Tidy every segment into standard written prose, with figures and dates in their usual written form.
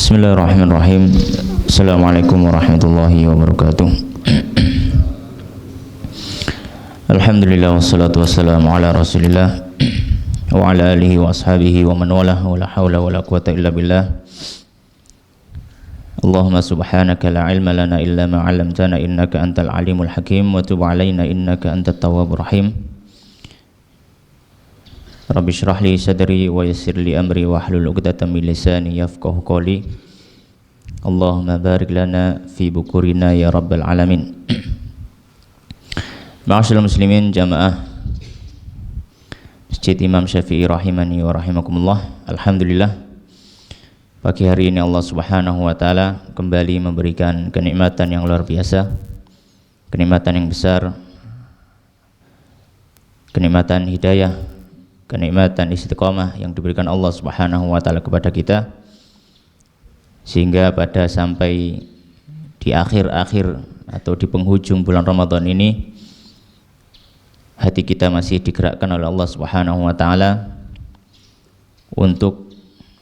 Bismillahirrahmanirrahim. Assalamualaikum warahmatullahi wabarakatuh. Alhamdulillah wassalatu wassalamu ala rasulillah wa ala alihi wa ashabihi wa man walah wa la hawla wa la quwata illa billah. Allahumma subhanaka la ilma lana illa ma 'allamtana innaka antal alimul hakim wa tub 'alaina innaka antat tawwabur rahim. Rabbi shrah li sadri wa yassir li amri wa hlul 'uqdatam min lisani yafqahu qawli. Allahumma barik lana fi bukurina ya rabbal alamin. Ma'asyiral muslimin jamaah Masjid Imam Syafi'i rahimani wa rahimakumullah. Alhamdulillah, pagi hari ini Allah Subhanahu wa taala kembali memberikan kenikmatan yang luar biasa, kenikmatan yang besar, kenikmatan hidayah, kenikmatan istiqamah yang diberikan Allah Subhanahu wa taala kepada kita, sehingga pada sampai di akhir-akhir atau di penghujung bulan Ramadan ini hati kita masih digerakkan oleh Allah Subhanahu wa taala untuk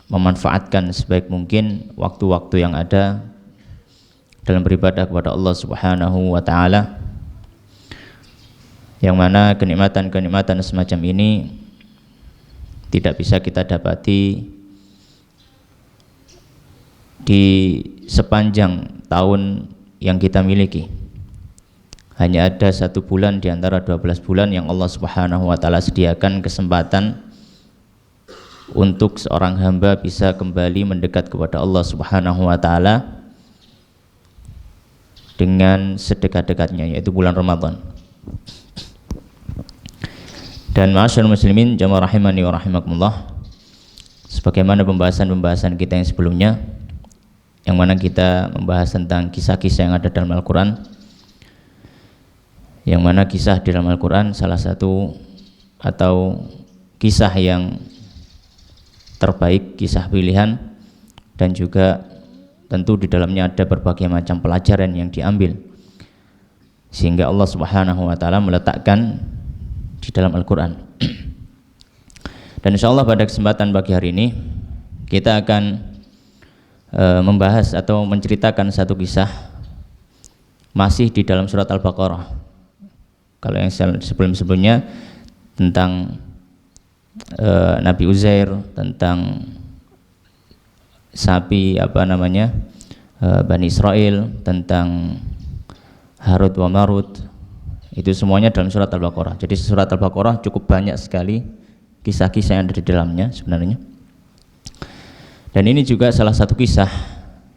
memanfaatkan sebaik mungkin waktu-waktu yang ada dalam beribadah kepada Allah Subhanahu wa taala, yang mana kenikmatan-kenikmatan semacam ini tidak bisa kita dapati di sepanjang tahun yang kita miliki. Hanya ada 1 bulan di antara 12 bulan yang Allah Subhanahu wa taala sediakan kesempatan untuk seorang hamba bisa kembali mendekat kepada Allah Subhanahu wa taala dengan sedekat-dekatnya, yaitu bulan Ramadan. Dan ma'asyiral muslimin jamaah rahimani wa rahimakumullah, sebagaimana pembahasan kita yang sebelumnya, yang mana kita membahas tentang kisah-kisah yang ada dalam Al-Quran, yang mana kisah di dalam Al-Quran salah satu atau kisah yang terbaik, kisah pilihan, dan juga tentu di dalamnya ada berbagai macam pelajaran yang diambil, sehingga Allah Subhanahu wa taala meletakkan di dalam Al-Quran. Dan insyaallah pada kesempatan pagi hari ini kita akan membahas atau menceritakan satu kisah masih di dalam surat Al-Baqarah. Kalau yang sebelum-sebelumnya tentang Nabi Uzair, tentang sapi Bani Israel, tentang Harut wa Marut, itu semuanya dalam surat Al-Baqarah. Jadi surat Al-Baqarah cukup banyak sekali kisah-kisah yang ada di dalamnya sebenarnya. Dan ini juga salah satu kisah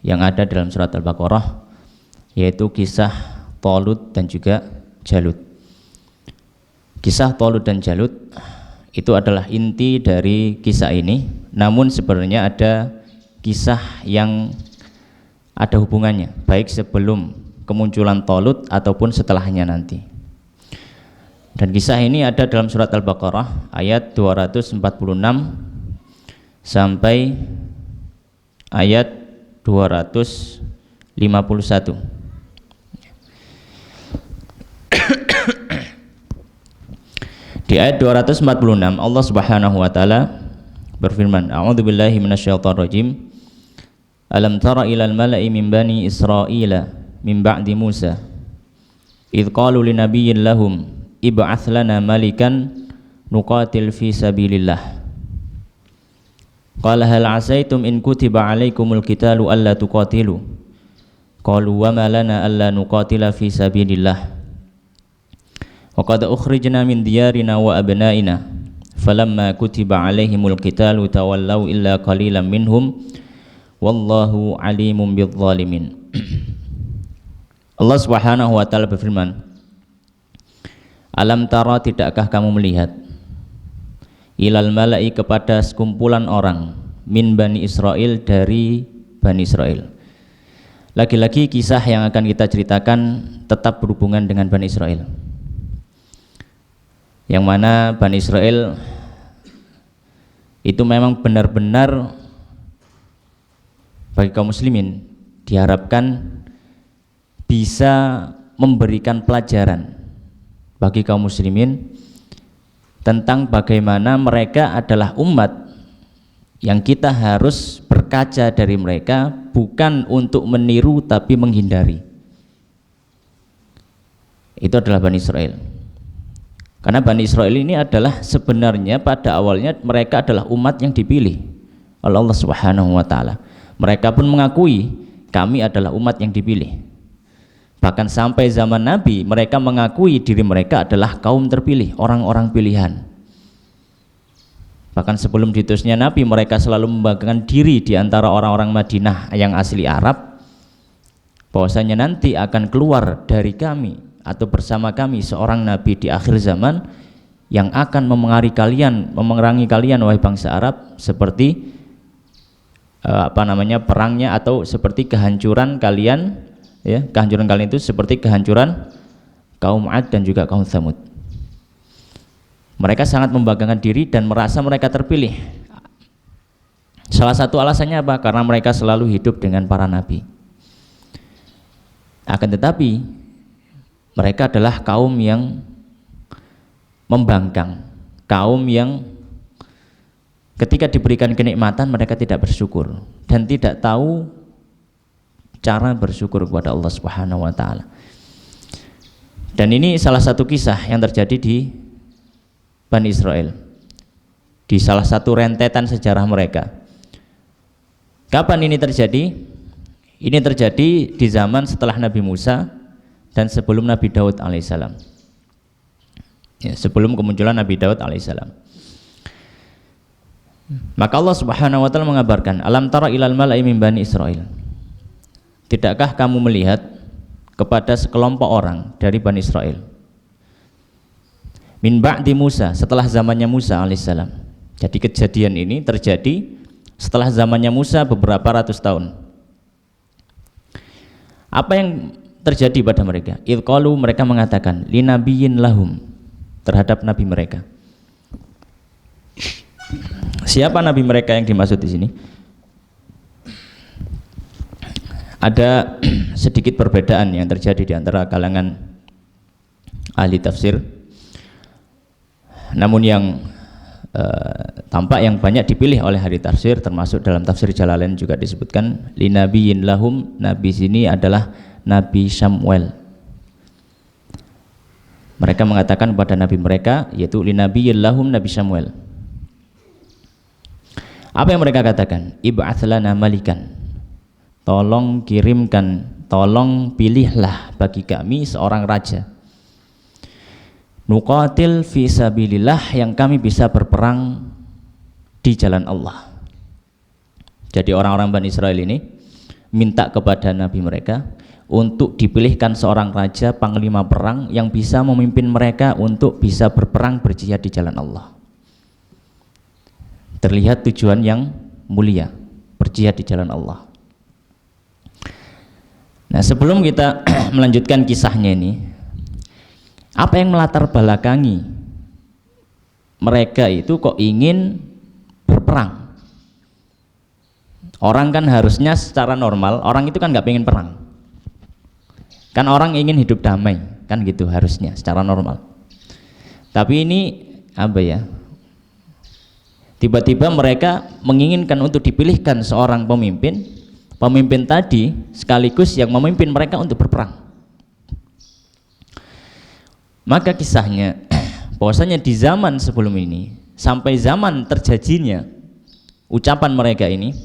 yang ada dalam surat Al-Baqarah, yaitu kisah Talut dan juga Jalut. Kisah Talut dan Jalut itu adalah inti dari kisah ini, namun sebenarnya ada kisah yang ada hubungannya, baik sebelum kemunculan Talut ataupun setelahnya nanti. Dan kisah ini ada dalam surat Al-Baqarah ayat 246 sampai ayat 251. Di ayat 246 Allah Subhanahu wa taala berfirman, A'udzubillahi minasyaitonirrajim. Alam tara ilal mala'i min bani Israila min ba'di Musa idh qalu linabiyyin lahum ib'ats lana malikan nuqatil fi sabilillah. Qala hal asaitum in kutiba alaikumul qitalu alla tuqatilu. Qalu wa ma lana alla nuqatila fi sabilillah. Wa qad ukhrijna min diyarina wa abnaina falamma kutiba alaihimul qitalu tawallaw illa qalilan minhum wallahu alimun bidzalimin. Allah Subhanahu wa taala berfirman, Alam tara, tidakkah kamu melihat, ilal mala'i, kepada sekumpulan orang, min Bani Israel, dari Bani Israel. Lagi-lagi kisah yang akan kita ceritakan tetap berhubungan dengan Bani Israel, yang mana Bani Israel itu memang benar-benar bagi kaum muslimin diharapkan bisa memberikan pelajaran bagi kaum muslimin tentang bagaimana mereka adalah umat Yang kita harus berkaca dari mereka bukan untuk meniru tapi menghindari. Itu adalah Bani Israel. Karena Bani Israel ini adalah sebenarnya pada awalnya mereka adalah umat yang dipilih oleh Allah Subhanahu wa taala. Mereka pun mengakui kami adalah umat yang dipilih. Bahkan sampai zaman Nabi mereka mengakui diri mereka adalah kaum terpilih, orang-orang pilihan. Bahkan sebelum diutusnya Nabi mereka selalu membanggakan diri di antara orang-orang Madinah yang asli Arab bahwasanya nanti akan keluar dari kami atau bersama kami seorang nabi di akhir zaman yang akan memerangi kalian wahai bangsa Arab seperti perangnya atau seperti kehancuran kalian, ya, kehancuran kalian itu seperti kehancuran kaum Ad dan juga kaum Tsamud. Mereka sangat membanggakan diri dan merasa mereka terpilih. Salah satu alasannya apa? Karena mereka selalu hidup dengan para nabi. Akan tetapi mereka adalah kaum yang membangkang, kaum yang ketika diberikan kenikmatan mereka tidak bersyukur dan tidak tahu cara bersyukur kepada Allah Subhanahu wa taala. Dan ini salah satu kisah yang terjadi di Bani Israel, di salah satu rentetan sejarah mereka. Kapan ini terjadi? Ini terjadi di zaman setelah Nabi Musa dan sebelum Nabi Daud alaihissalam, ya, sebelum kemunculan Nabi Daud alaihissalam. Maka Allah Subhanahu wa taala mengabarkan, alam tara ilal mala'i min bani Israil, tidakkah kamu melihat kepada sekelompok orang dari Bani Israel, min ba'di Musa, setelah zamannya Musa alaihissalam. Jadi kejadian ini terjadi setelah zamannya Musa beberapa ratus tahun. Apa yang terjadi pada mereka? Idh qalu, mereka mengatakan linabiyyin lahum, terhadap nabi mereka. Siapa nabi mereka yang dimaksud di sini? Ada sedikit perbedaan yang terjadi di antara kalangan ahli tafsir. Namun yang tampak yang banyak dipilih oleh ahli tafsir, termasuk dalam tafsir Jalalain juga disebutkan linabiyyin lahum, nabi sini adalah Nabi Samuel. Mereka mengatakan pada nabi mereka, yaitu linabiyyin lahum, Nabi Samuel. Apa yang mereka katakan? Ib'ats lana malikan, tolong kirimkan, tolong pilihlah bagi kami seorang raja, nuqatil fi sabilillah, yang kami bisa berperang di jalan Allah. Jadi orang-orang Bani Israel ini minta kepada nabi mereka untuk dipilihkan seorang raja, panglima perang yang bisa memimpin mereka untuk bisa berperang, berjihad di jalan Allah. Terlihat tujuan yang mulia, berjihad di jalan Allah. Nah, sebelum kita melanjutkan kisahnya ini, apa yang melatar belakangi mereka itu kok ingin berperang? Orang kan harusnya secara normal, orang itu kan nggak pengen perang. Kan orang ingin hidup damai, kan gitu harusnya secara normal. Tapi ini apa ya? Tiba-tiba mereka menginginkan untuk dipilihkan seorang pemimpin. Pemimpin tadi sekaligus yang memimpin mereka untuk berperang. Maka kisahnya bahwasanya di zaman sebelum ini sampai zaman terjadinya ucapan mereka ini,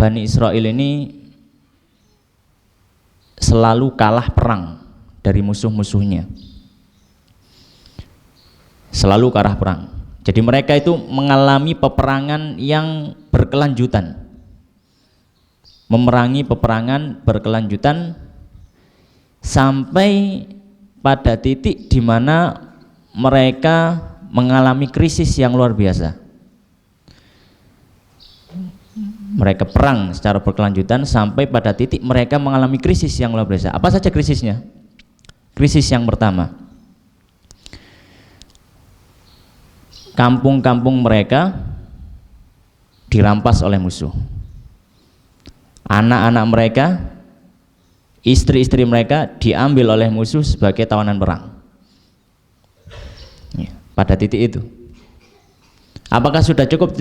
Bani Israel ini selalu kalah perang dari musuh-musuhnya, selalu kalah perang. Jadi mereka itu mengalami peperangan yang berkelanjutan, memerangi peperangan berkelanjutan sampai pada titik di mana mereka mengalami krisis yang luar biasa. Mereka perang secara berkelanjutan sampai pada titik mereka mengalami krisis yang luar biasa. Apa saja krisisnya? Krisis yang pertama, kampung-kampung mereka dirampas oleh musuh. Anak-anak mereka, istri-istri mereka diambil oleh musuh sebagai tawanan perang. Pada titik itu, apakah sudah cukup?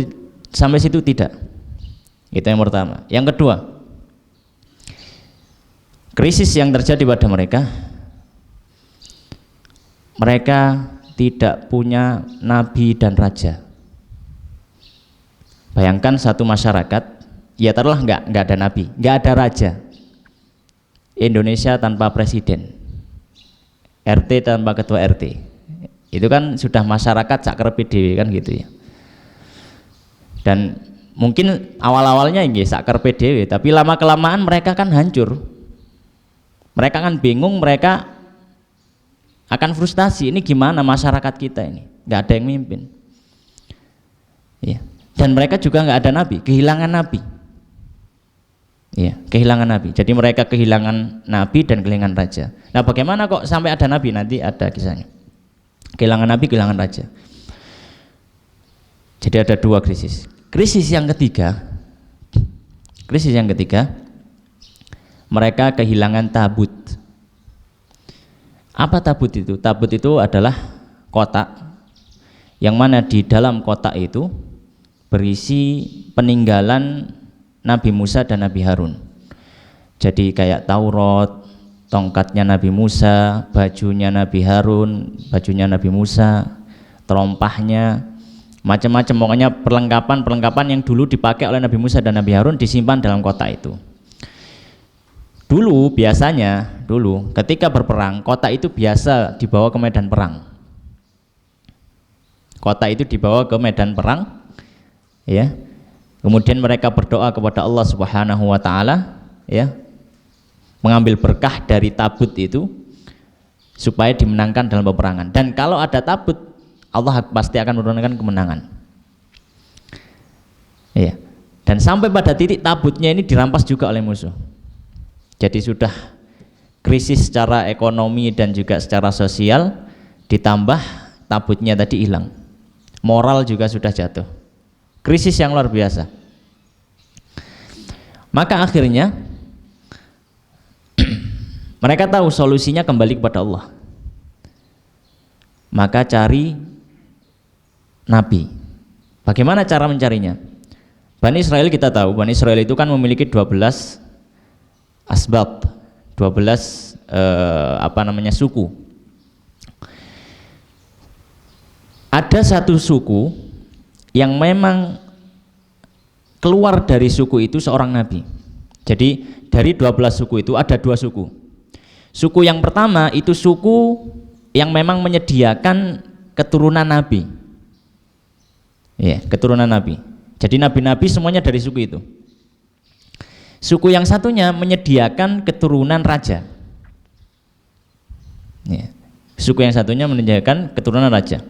Sampai situ tidak. Itu yang pertama. Yang kedua, krisis yang terjadi pada mereka tidak punya nabi dan raja. Bayangkan satu masyarakat, ya taruhlah nggak ada nabi, nggak ada raja. Indonesia tanpa presiden, RT tanpa ketua RT, itu kan sudah masyarakat sakerepe dhewe kan gitu ya. Dan mungkin awal-awalnya nggih sakerepe dhewe, tapi lama kelamaan mereka kan hancur. Mereka kan bingung, mereka akan frustasi. Ini gimana masyarakat kita ini? Nggak ada yang mimpin. Ya. Dan mereka juga nggak ada nabi, kehilangan nabi. Ya, kehilangan nabi. Jadi mereka kehilangan nabi dan kehilangan raja. Nah, bagaimana kok sampai ada nabi? Nanti ada kisahnya. Kehilangan nabi, kehilangan raja. Jadi ada dua krisis. Krisis yang ketiga, mereka kehilangan tabut. Apa tabut itu? Tabut itu adalah kotak yang mana di dalam kotak itu berisi peninggalan Nabi Musa dan Nabi Harun. Jadi kayak Taurat, tongkatnya Nabi Musa, bajunya Nabi Harun, bajunya Nabi Musa, terompahnya, macam-macam, pokoknya perlengkapan yang dulu dipakai oleh Nabi Musa dan Nabi Harun disimpan dalam kotak itu. Dulu ketika berperang, kotak itu biasa dibawa ke medan perang. Kotak itu dibawa ke medan perang, ya. Kemudian mereka berdoa kepada Allah Subhanahu wa taala, ya. Mengambil berkah dari tabut itu supaya dimenangkan dalam peperangan. Dan kalau ada tabut, Allah pasti akan menurunkan kemenangan. Ya. Dan sampai pada titik tabutnya ini dirampas juga oleh musuh. Jadi sudah krisis secara ekonomi dan juga secara sosial, ditambah tabutnya tadi hilang, moral juga sudah jatuh, krisis yang luar biasa. Maka akhirnya mereka tahu solusinya kembali kepada Allah, maka cari nabi. Bagaimana cara mencarinya? Bani Israel, kita tahu Bani Israel itu kan memiliki 12 asbab, 12 suku. Ada satu suku yang memang keluar dari suku itu seorang nabi. Jadi dari 12 suku itu ada 2 suku. Suku yang pertama itu suku yang memang menyediakan keturunan nabi. Ya, keturunan nabi. Jadi nabi-nabi semuanya dari suku itu. Suku yang satunya menyediakan keturunan raja. Ya. Suku yang satunya menyediakan keturunan raja.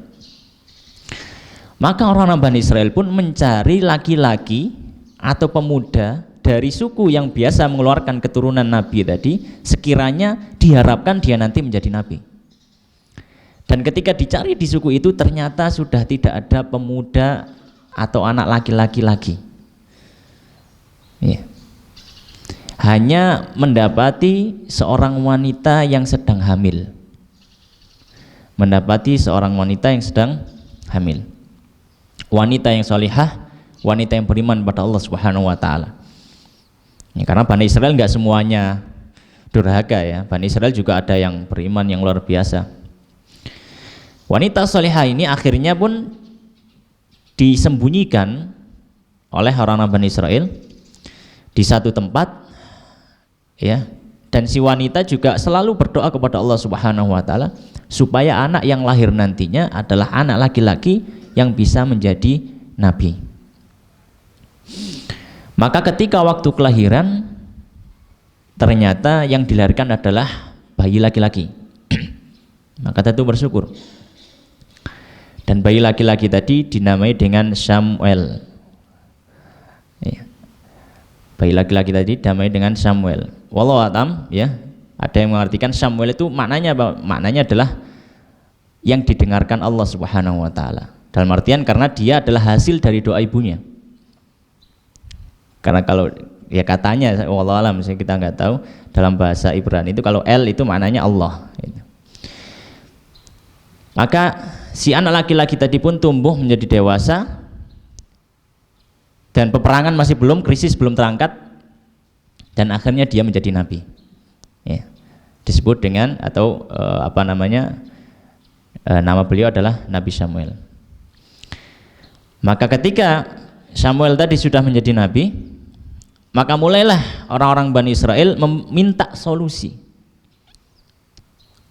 Maka orang-orang Bani Israel pun mencari laki-laki atau pemuda dari suku yang biasa mengeluarkan keturunan nabi tadi, sekiranya diharapkan dia nanti menjadi nabi. Dan ketika dicari di suku itu, ternyata sudah tidak ada pemuda atau anak laki-laki lagi. Ya. Hanya mendapati seorang wanita yang sedang hamil. Mendapati seorang wanita yang sedang hamil. Wanita yang salihah, wanita yang beriman pada Allah Subhanahu wa taala. Ya, karena Bani Israel enggak semuanya durhaka ya. Bani Israel juga ada yang beriman yang luar biasa. Wanita salihah ini akhirnya pun disembunyikan oleh orang-orang Bani Israel di satu tempat. Ya, dan si wanita juga selalu berdoa kepada Allah Subhanahu wa taala supaya anak yang lahir nantinya adalah anak laki-laki yang bisa menjadi nabi. Maka ketika waktu kelahiran, ternyata yang dilahirkan adalah bayi laki-laki. Maka tentu bersyukur. Dan bayi laki-laki tadi dinamai dengan Samuel. Ya. Bayi laki-laki tadi dinamai dengan Samuel. Wallahu a'lam, ya. Ada yang mengartikan Samuel itu maknanya apa? Maknanya adalah yang didengarkan Allah Subhanahu wa taala. Dalam artian karena dia adalah hasil dari doa ibunya. Karena kalau ya katanya wallahu a'lam, kita nggak tahu dalam bahasa Ibrani itu kalau El itu maknanya Allah gitu. Maka si anak laki-laki tadi pun tumbuh menjadi dewasa dan peperangan masih belum, krisis belum terangkat, dan akhirnya dia menjadi nabi. Ya. Disebut dengan atau nama beliau adalah Nabi Samuel. Maka ketika Samuel tadi sudah menjadi nabi, maka mulailah orang-orang Bani Israel meminta solusi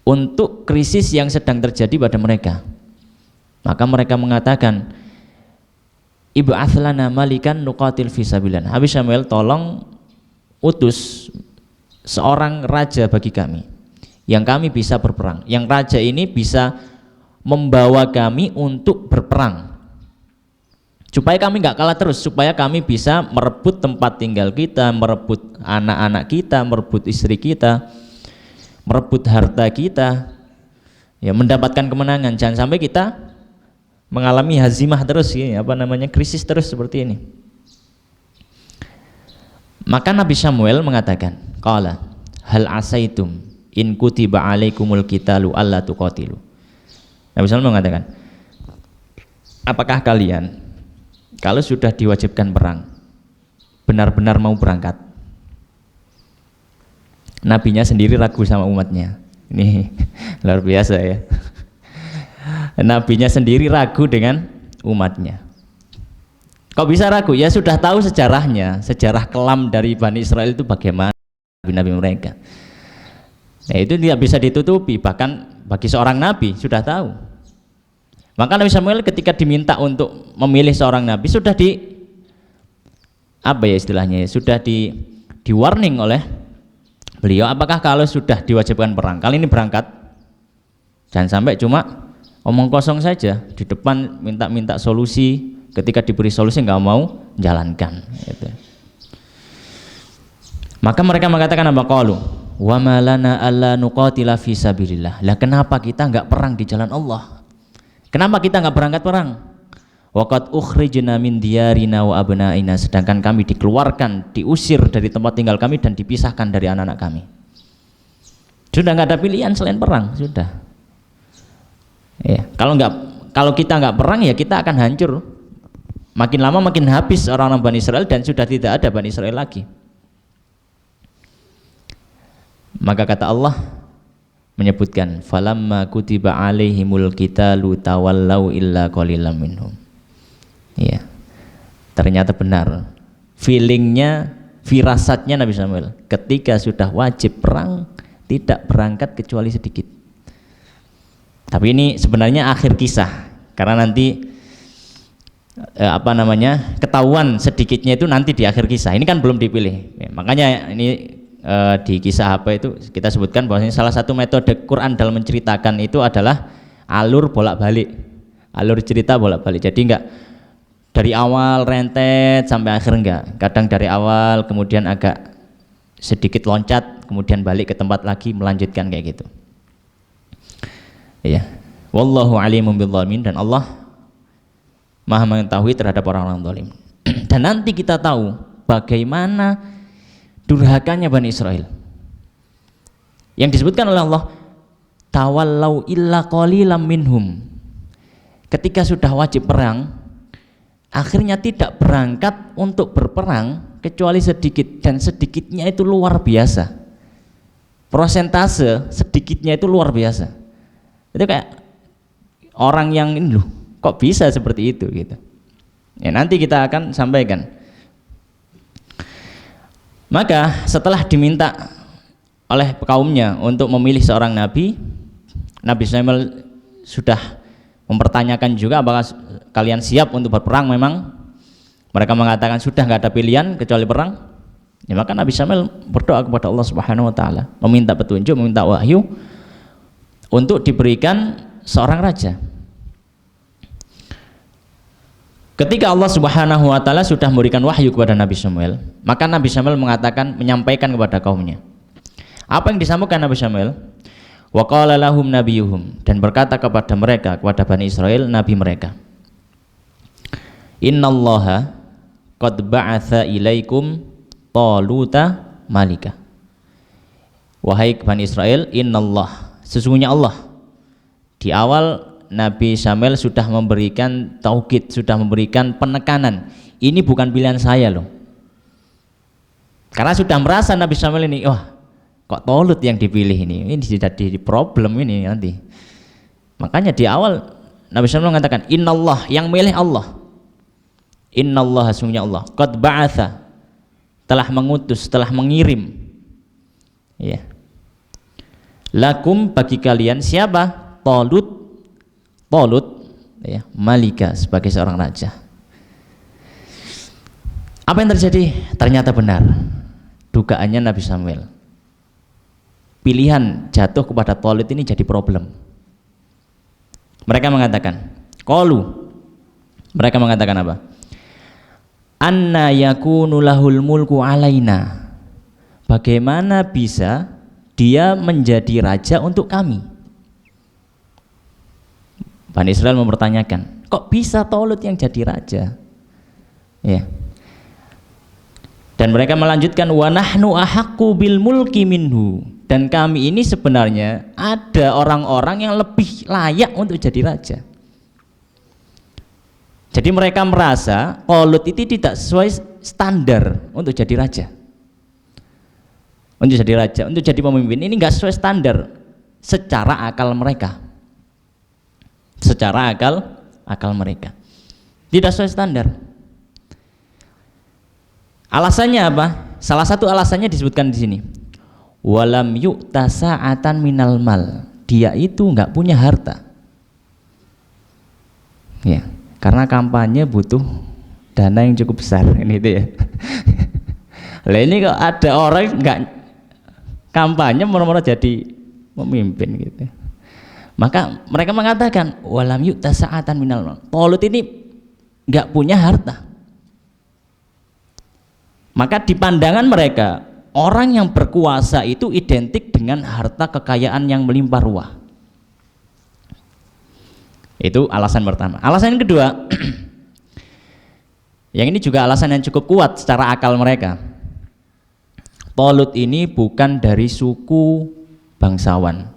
untuk krisis yang sedang terjadi pada mereka. Maka mereka mengatakan, ib'ats lana malikan nuqatil fi sabilillah. Habis Samuel, tolong utus seorang raja bagi kami yang kami bisa berperang, yang raja ini bisa membawa kami untuk berperang supaya kami nggak kalah terus, supaya kami bisa merebut tempat tinggal kita, merebut anak-anak kita, merebut istri kita, merebut harta kita, ya, mendapatkan kemenangan. Jangan sampai kita mengalami hazimah terus, ya, krisis terus seperti ini. Maka Nabi Samuel mengatakan, qala hal asaitum in kutiba alaikumul qitalu alla tuqatilu. Nabi Samuel mengatakan, apakah kalian kalau sudah diwajibkan perang benar-benar mau berangkat? Nabinya sendiri ragu sama umatnya. Ini luar biasa ya. Nabinya sendiri ragu dengan umatnya. Kok bisa ragu? Ya sudah tahu sejarahnya, sejarah kelam dari Bani Israel itu bagaimana nabi-nabi mereka. Nah, itu tidak bisa ditutupi, bahkan bagi seorang nabi sudah tahu. Maka Nabi Samuel ketika diminta untuk memilih seorang nabi sudah sudah di warning oleh beliau, apakah kalau sudah diwajibkan perang kali ini berangkat, jangan sampai cuma omong kosong saja di depan minta solusi, ketika diberi solusi nggak mau jalankan gitu. Maka mereka mengatakan apa? Qalu wa malana alla nuqatila fi sabilillah. Lah kenapa kita nggak perang di jalan Allah? Kenapa kita nggak berangkat perang? Waqad ukhrijna min diyarina wa abnaina, sedangkan kami dikeluarkan, diusir dari tempat tinggal kami dan dipisahkan dari anak-anak kami. Sudah nggak ada pilihan selain perang, sudah. Ya, kalau kita nggak perang ya kita akan hancur. Makin lama makin habis orang-orang Bani Israel dan sudah tidak ada Bani Israel lagi. Maka kata Allah menyebutkan, falamma kutiba alaihimul qitalu tawallau illa qalilam minhum. Ya, ternyata benar feelingnya, firasatnya Nabi Samuel ketika sudah wajib perang tidak berangkat kecuali sedikit. Tapi ini sebenarnya akhir kisah, karena nanti ketahuan sedikitnya itu nanti di akhir kisah. Ini kan belum dipilih, ya, makanya ini di kisah apa itu kita sebutkan bahwasanya salah satu metode Quran dalam menceritakan itu adalah alur bolak-balik, alur cerita bolak-balik. Jadi enggak dari awal rentet sampai akhir, enggak. Kadang dari awal kemudian agak sedikit loncat, kemudian balik ke tempat lagi melanjutkan kayak gitu. Ya, wallahu alimum bidzalimin, dan Allah Maha mengetahui terhadap orang-orang zalim. Dan nanti kita tahu bagaimana durhakanya Bani Israel yang disebutkan oleh Allah, tawallau illa qalilam minhum. Ketika sudah wajib perang, akhirnya tidak berangkat untuk berperang kecuali sedikit, dan sedikitnya itu luar biasa. Prosentase sedikitnya itu luar biasa. Itu kayak orang yang ini loh, kok bisa seperti itu gitu. Ya, nanti kita akan sampaikan. Maka setelah diminta oleh kaumnya untuk memilih seorang nabi, Nabi Samuel sudah mempertanyakan juga apakah kalian siap untuk berperang. Memang mereka mengatakan sudah nggak ada pilihan kecuali perang. Ya, maka Nabi Samuel berdoa kepada Allah Subhanahu wa taala, meminta petunjuk, meminta wahyu untuk diberikan seorang raja. Ketika Allah Subhanahu wa taala sudah memberikan wahyu kepada Nabi Samuel, maka Nabi Samuel menyampaikan kepada kaumnya. Apa yang disampaikan Nabi Samuel? Wa qala lahum nabiyuhum, dan berkata kepada mereka, kepada Bani Israel, nabi mereka, innallaha qad ba'atha ilaikum taluta malika. Wahai Bani Israel, innallah, sesungguhnya Allah. Di awal Nabi Samuel sudah memberikan taukid, sudah memberikan penekanan. ini bukan pilihan saya loh. Karena sudah merasa Nabi Samuel ini, wah kok Tolut yang dipilih ini jadi problem ini nanti. Makanya di awal Nabi Samuel mengatakan innallah, yang milih Allah. Innallah, sesungguhnya Allah qad ba'atha, telah mengutus, telah mengirim, ya, lakum, bagi kalian, siapa? Tolut, ya, malika, sebagai seorang raja. Apa yang terjadi? Ternyata benar dugaannya Nabi Samuel. Pilihan jatuh kepada Tolut ini jadi problem. Mereka mengatakan, mereka mengatakan apa? Anna yakunu lahul mulku alaina. Bagaimana bisa dia menjadi raja untuk kami? Bani Israel mempertanyakan, kok bisa Tolut yang jadi raja? Ya. Dan mereka melanjutkan, wa nahnu ahaqqu bil mulki minhu, dan kami ini sebenarnya ada orang-orang yang lebih layak untuk jadi raja. Jadi mereka merasa Tolut itu tidak sesuai standar untuk jadi raja. Untuk jadi raja, untuk jadi pemimpin ini enggak sesuai standar secara akal mereka. Secara akal mereka. Tidak sesuai standar. Alasannya apa? Salah satu alasannya disebutkan di sini. Walam yu'ta sa'atan minal mal. Dia itu enggak punya harta. Ya. Karena kampanye butuh dana yang cukup besar, ini itu ya. Lah ini kok ada orang nggak kampanye murah-murah jadi pemimpin gitu. Maka mereka mengatakan walam yu'ta sa'atan minal mal. Tolut ini nggak punya harta. Maka di pandangan mereka orang yang berkuasa itu identik dengan harta kekayaan yang melimpah ruah. Itu alasan pertama. Alasan yang kedua, yang ini juga alasan yang cukup kuat secara akal mereka. Tolut ini bukan dari suku bangsawan.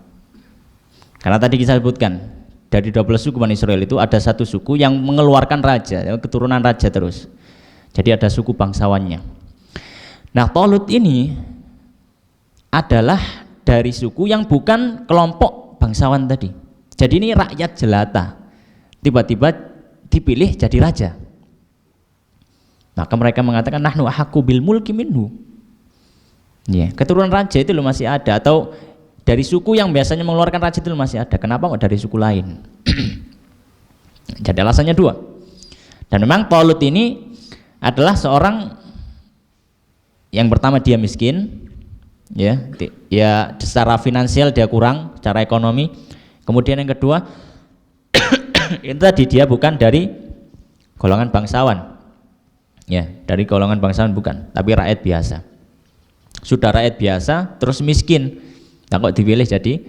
Karena tadi kita sebutkan, dari 12 suku Bani Israel itu ada satu suku yang mengeluarkan raja, keturunan raja terus. Jadi ada suku bangsawannya. Nah, Tolut ini adalah dari suku yang bukan kelompok bangsawan tadi. Jadi ini rakyat jelata, tiba-tiba dipilih jadi raja. Maka mereka mengatakan nahnu ahaqqu bil mulki minhu. Ya, keturunan raja itu loh masih ada, atau dari suku yang biasanya mengeluarkan raja itu loh masih ada. Kenapa kok dari suku lain? Jadi alasannya dua. Dan memang Tolut ini adalah seorang yang pertama dia miskin, ya secara finansial dia kurang, secara ekonomi. Kemudian yang kedua, itu tadi dia bukan dari golongan bangsawan, ya, dari golongan bangsawan bukan, tapi rakyat biasa. Sudah rakyat biasa, terus miskin, nah kok dipilih jadi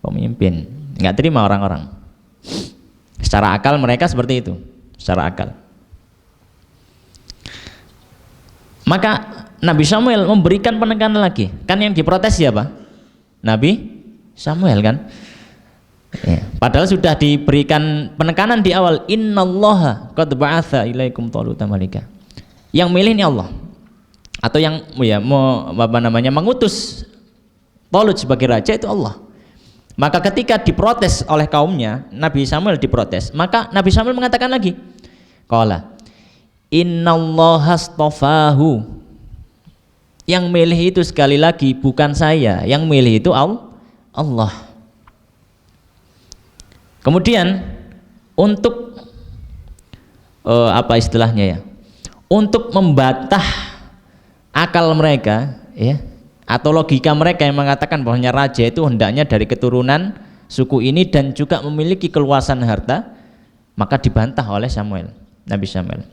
pemimpin? Nggak terima orang-orang. Secara akal mereka seperti itu, secara akal. Maka Nabi Samuel memberikan penekanan lagi. Kan yang diprotes siapa? Nabi Samuel kan? Ya. Padahal sudah diberikan penekanan di awal, innallaha qad ba'atha ilaikum Taluta malika. Yang milih ini Allah, atau yang mengutus Tolut sebagai raja itu Allah. Maka ketika diprotes oleh kaumnya, Nabi Samuel diprotes, maka Nabi Samuel mengatakan lagi, qala innallaha astafahu. Yang milih itu sekali lagi bukan saya, yang milih itu Allah. Kemudian untuk apa istilahnya ya? Untuk membantah akal mereka, ya, atau logika mereka yang mengatakan bahwanya raja itu hendaknya dari keturunan suku ini dan juga memiliki keluasan harta, maka dibantah oleh Nabi Samuel.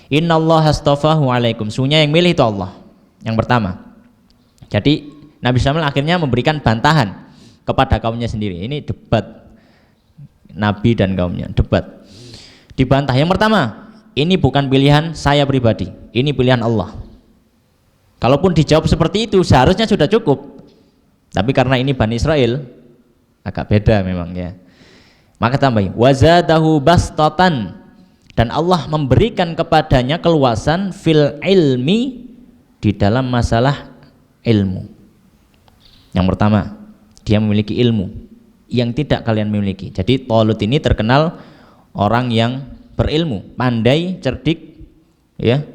Innallaha astafahu alaikum. Sesungguhnya yang milih itu Allah. Yang pertama. Jadi Nabi Samuel akhirnya memberikan bantahan kepada kaumnya sendiri. Ini debat Nabi dan kaumnya, debat. Dibantah. Yang pertama, ini bukan pilihan saya pribadi, ini pilihan Allah. Kalaupun dijawab seperti itu seharusnya sudah cukup. Tapi karena ini Bani Israel, agak beda memang ya. Maka tambahin wazadahu bastatan, dan Allah memberikan kepadanya keluasan fil ilmi, di dalam masalah ilmu. Yang pertama, dia memiliki ilmu yang tidak kalian miliki. Jadi Talut ini terkenal orang yang berilmu, pandai, cerdik, ya,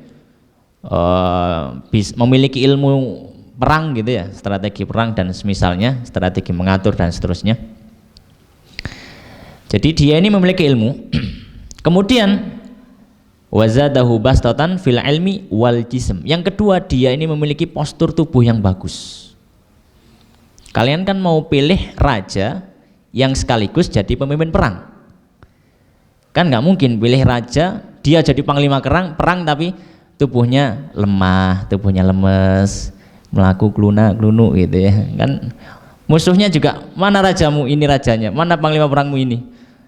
memiliki ilmu perang gitu ya, strategi perang dan semisalnya, strategi mengatur dan seterusnya. Jadi dia ini memiliki ilmu. Kemudian wazadahu bastatan fil ilmi wal jism. Yang kedua, dia ini memiliki postur tubuh yang bagus. Kalian kan mau pilih raja yang sekaligus jadi pemimpin perang. Kan nggak mungkin pilih raja dia jadi panglima perang tapi tubuhnya lemah, tubuhnya lemes, melaku klunu gitu ya. Kan musuhnya juga, mana rajamu, ini rajanya, mana panglima perangmu ini.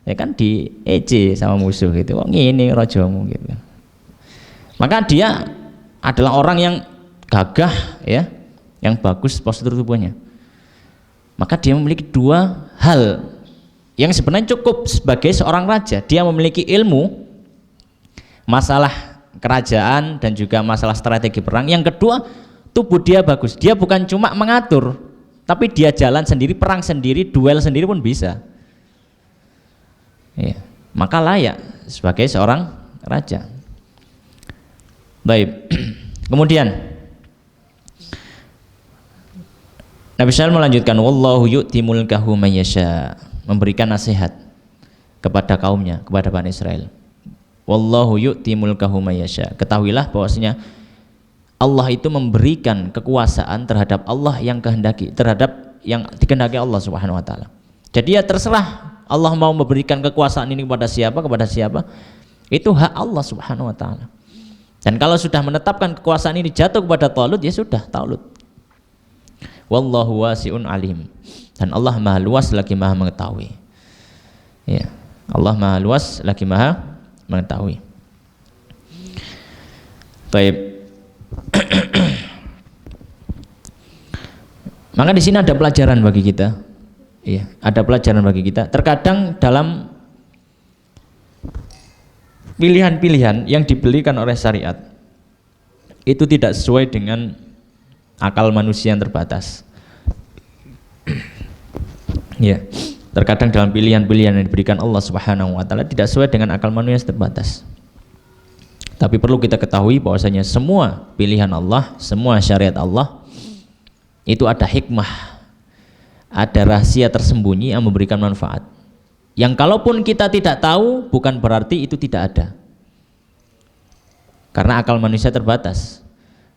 Ya kan di EC sama musuh gitu. Oh ini rajamu gitu. Maka dia adalah orang yang gagah ya, yang bagus postur tubuhnya. Maka dia memiliki dua hal yang sebenarnya cukup sebagai seorang raja. Dia memiliki ilmu masalah kerajaan dan juga masalah strategi perang. Yang kedua, tubuh dia bagus. Dia bukan cuma mengatur, tapi dia jalan sendiri, perang sendiri, duel sendiri pun bisa. Ya, maka layak sebagai seorang raja. Baik. Kemudian Nabi SAW melanjutkan, wallahu yu'ti mulkahu may yasha, memberikan nasihat kepada kaumnya, kepada Bani Israel. Wallahu yu'ti mulkahu may yasha. Ketahuilah bahwasanya Allah itu memberikan kekuasaan terhadap Allah yang kehendaki, terhadap yang dikehendaki Allah Subhanahu wa taala. Jadi ya terserah Allah mau memberikan kekuasaan ini kepada siapa, itu hak Allah Subhanahu wa taala. Dan kalau sudah menetapkan kekuasaan ini jatuh kepada Talut, ya sudah Talut. Wallahu wasi'un alim. Dan Allah Maha luas lagi Maha mengetahui. Ya, Allah Maha luas lagi Maha mengetahui. Baik. Maka di sini ada pelajaran bagi kita. Iya, ada pelajaran bagi kita. Terkadang dalam pilihan-pilihan yang diberikan oleh syariat itu tidak sesuai dengan akal manusia yang terbatas. Ya, terkadang dalam pilihan-pilihan yang diberikan Allah Subhanahu wa taala tidak sesuai dengan akal manusia yang terbatas. Tapi perlu kita ketahui bahwasanya semua pilihan Allah, semua syariat Allah itu ada hikmah, ada rahasia tersembunyi yang memberikan manfaat. Yang kalaupun kita tidak tahu, bukan berarti itu tidak ada. Karena akal manusia terbatas.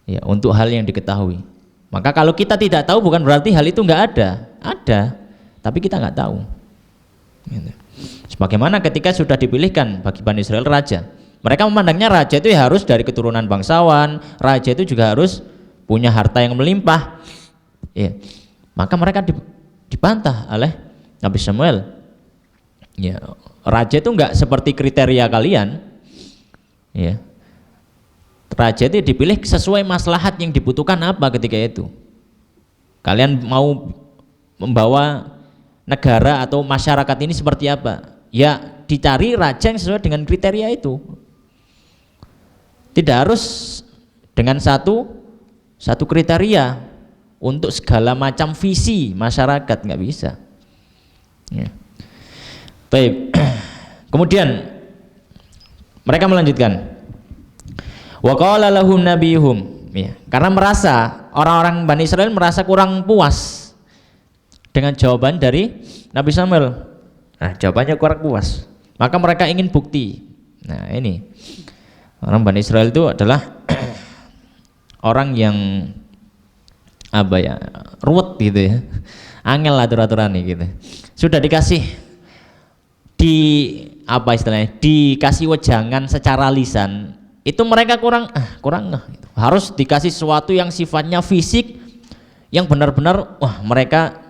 Ya, untuk hal yang diketahui. Maka kalau kita tidak tahu, bukan berarti hal itu nggak ada. Ada, tapi kita nggak tahu. Sebagaimana ketika sudah dipilihkan bagi Bani Israel raja, mereka memandangnya raja itu ya harus dari keturunan bangsawan, raja itu juga harus punya harta yang melimpah. Ya. Maka mereka dibantah oleh Nabi Samuel. Ya, raja itu nggak seperti kriteria kalian. Ya. Raja itu dipilih sesuai maslahat yang dibutuhkan apa ketika itu. Kalian mau membawa negara atau masyarakat ini seperti apa? Ya dicari raja yang sesuai dengan kriteria itu. Tidak harus dengan satu kriteria untuk segala macam visi masyarakat, nggak bisa. Ya. Baik. Kemudian mereka melanjutkan. Wa qala lahum nabiyuhum, ya, karena merasa orang-orang Bani Israel merasa kurang puas dengan jawaban dari Nabi Samuel. Nah, jawabannya kurang puas. Maka mereka ingin bukti. Nah, ini orang Bani Israel itu adalah orang yang apa ya, ruwet gitu ya, angel aturan gitu. Sudah dikasih apa istilahnya, dikasih wejangan secara lisan, itu mereka kurang gitu. Harus dikasih sesuatu yang sifatnya fisik, yang benar-benar wah mereka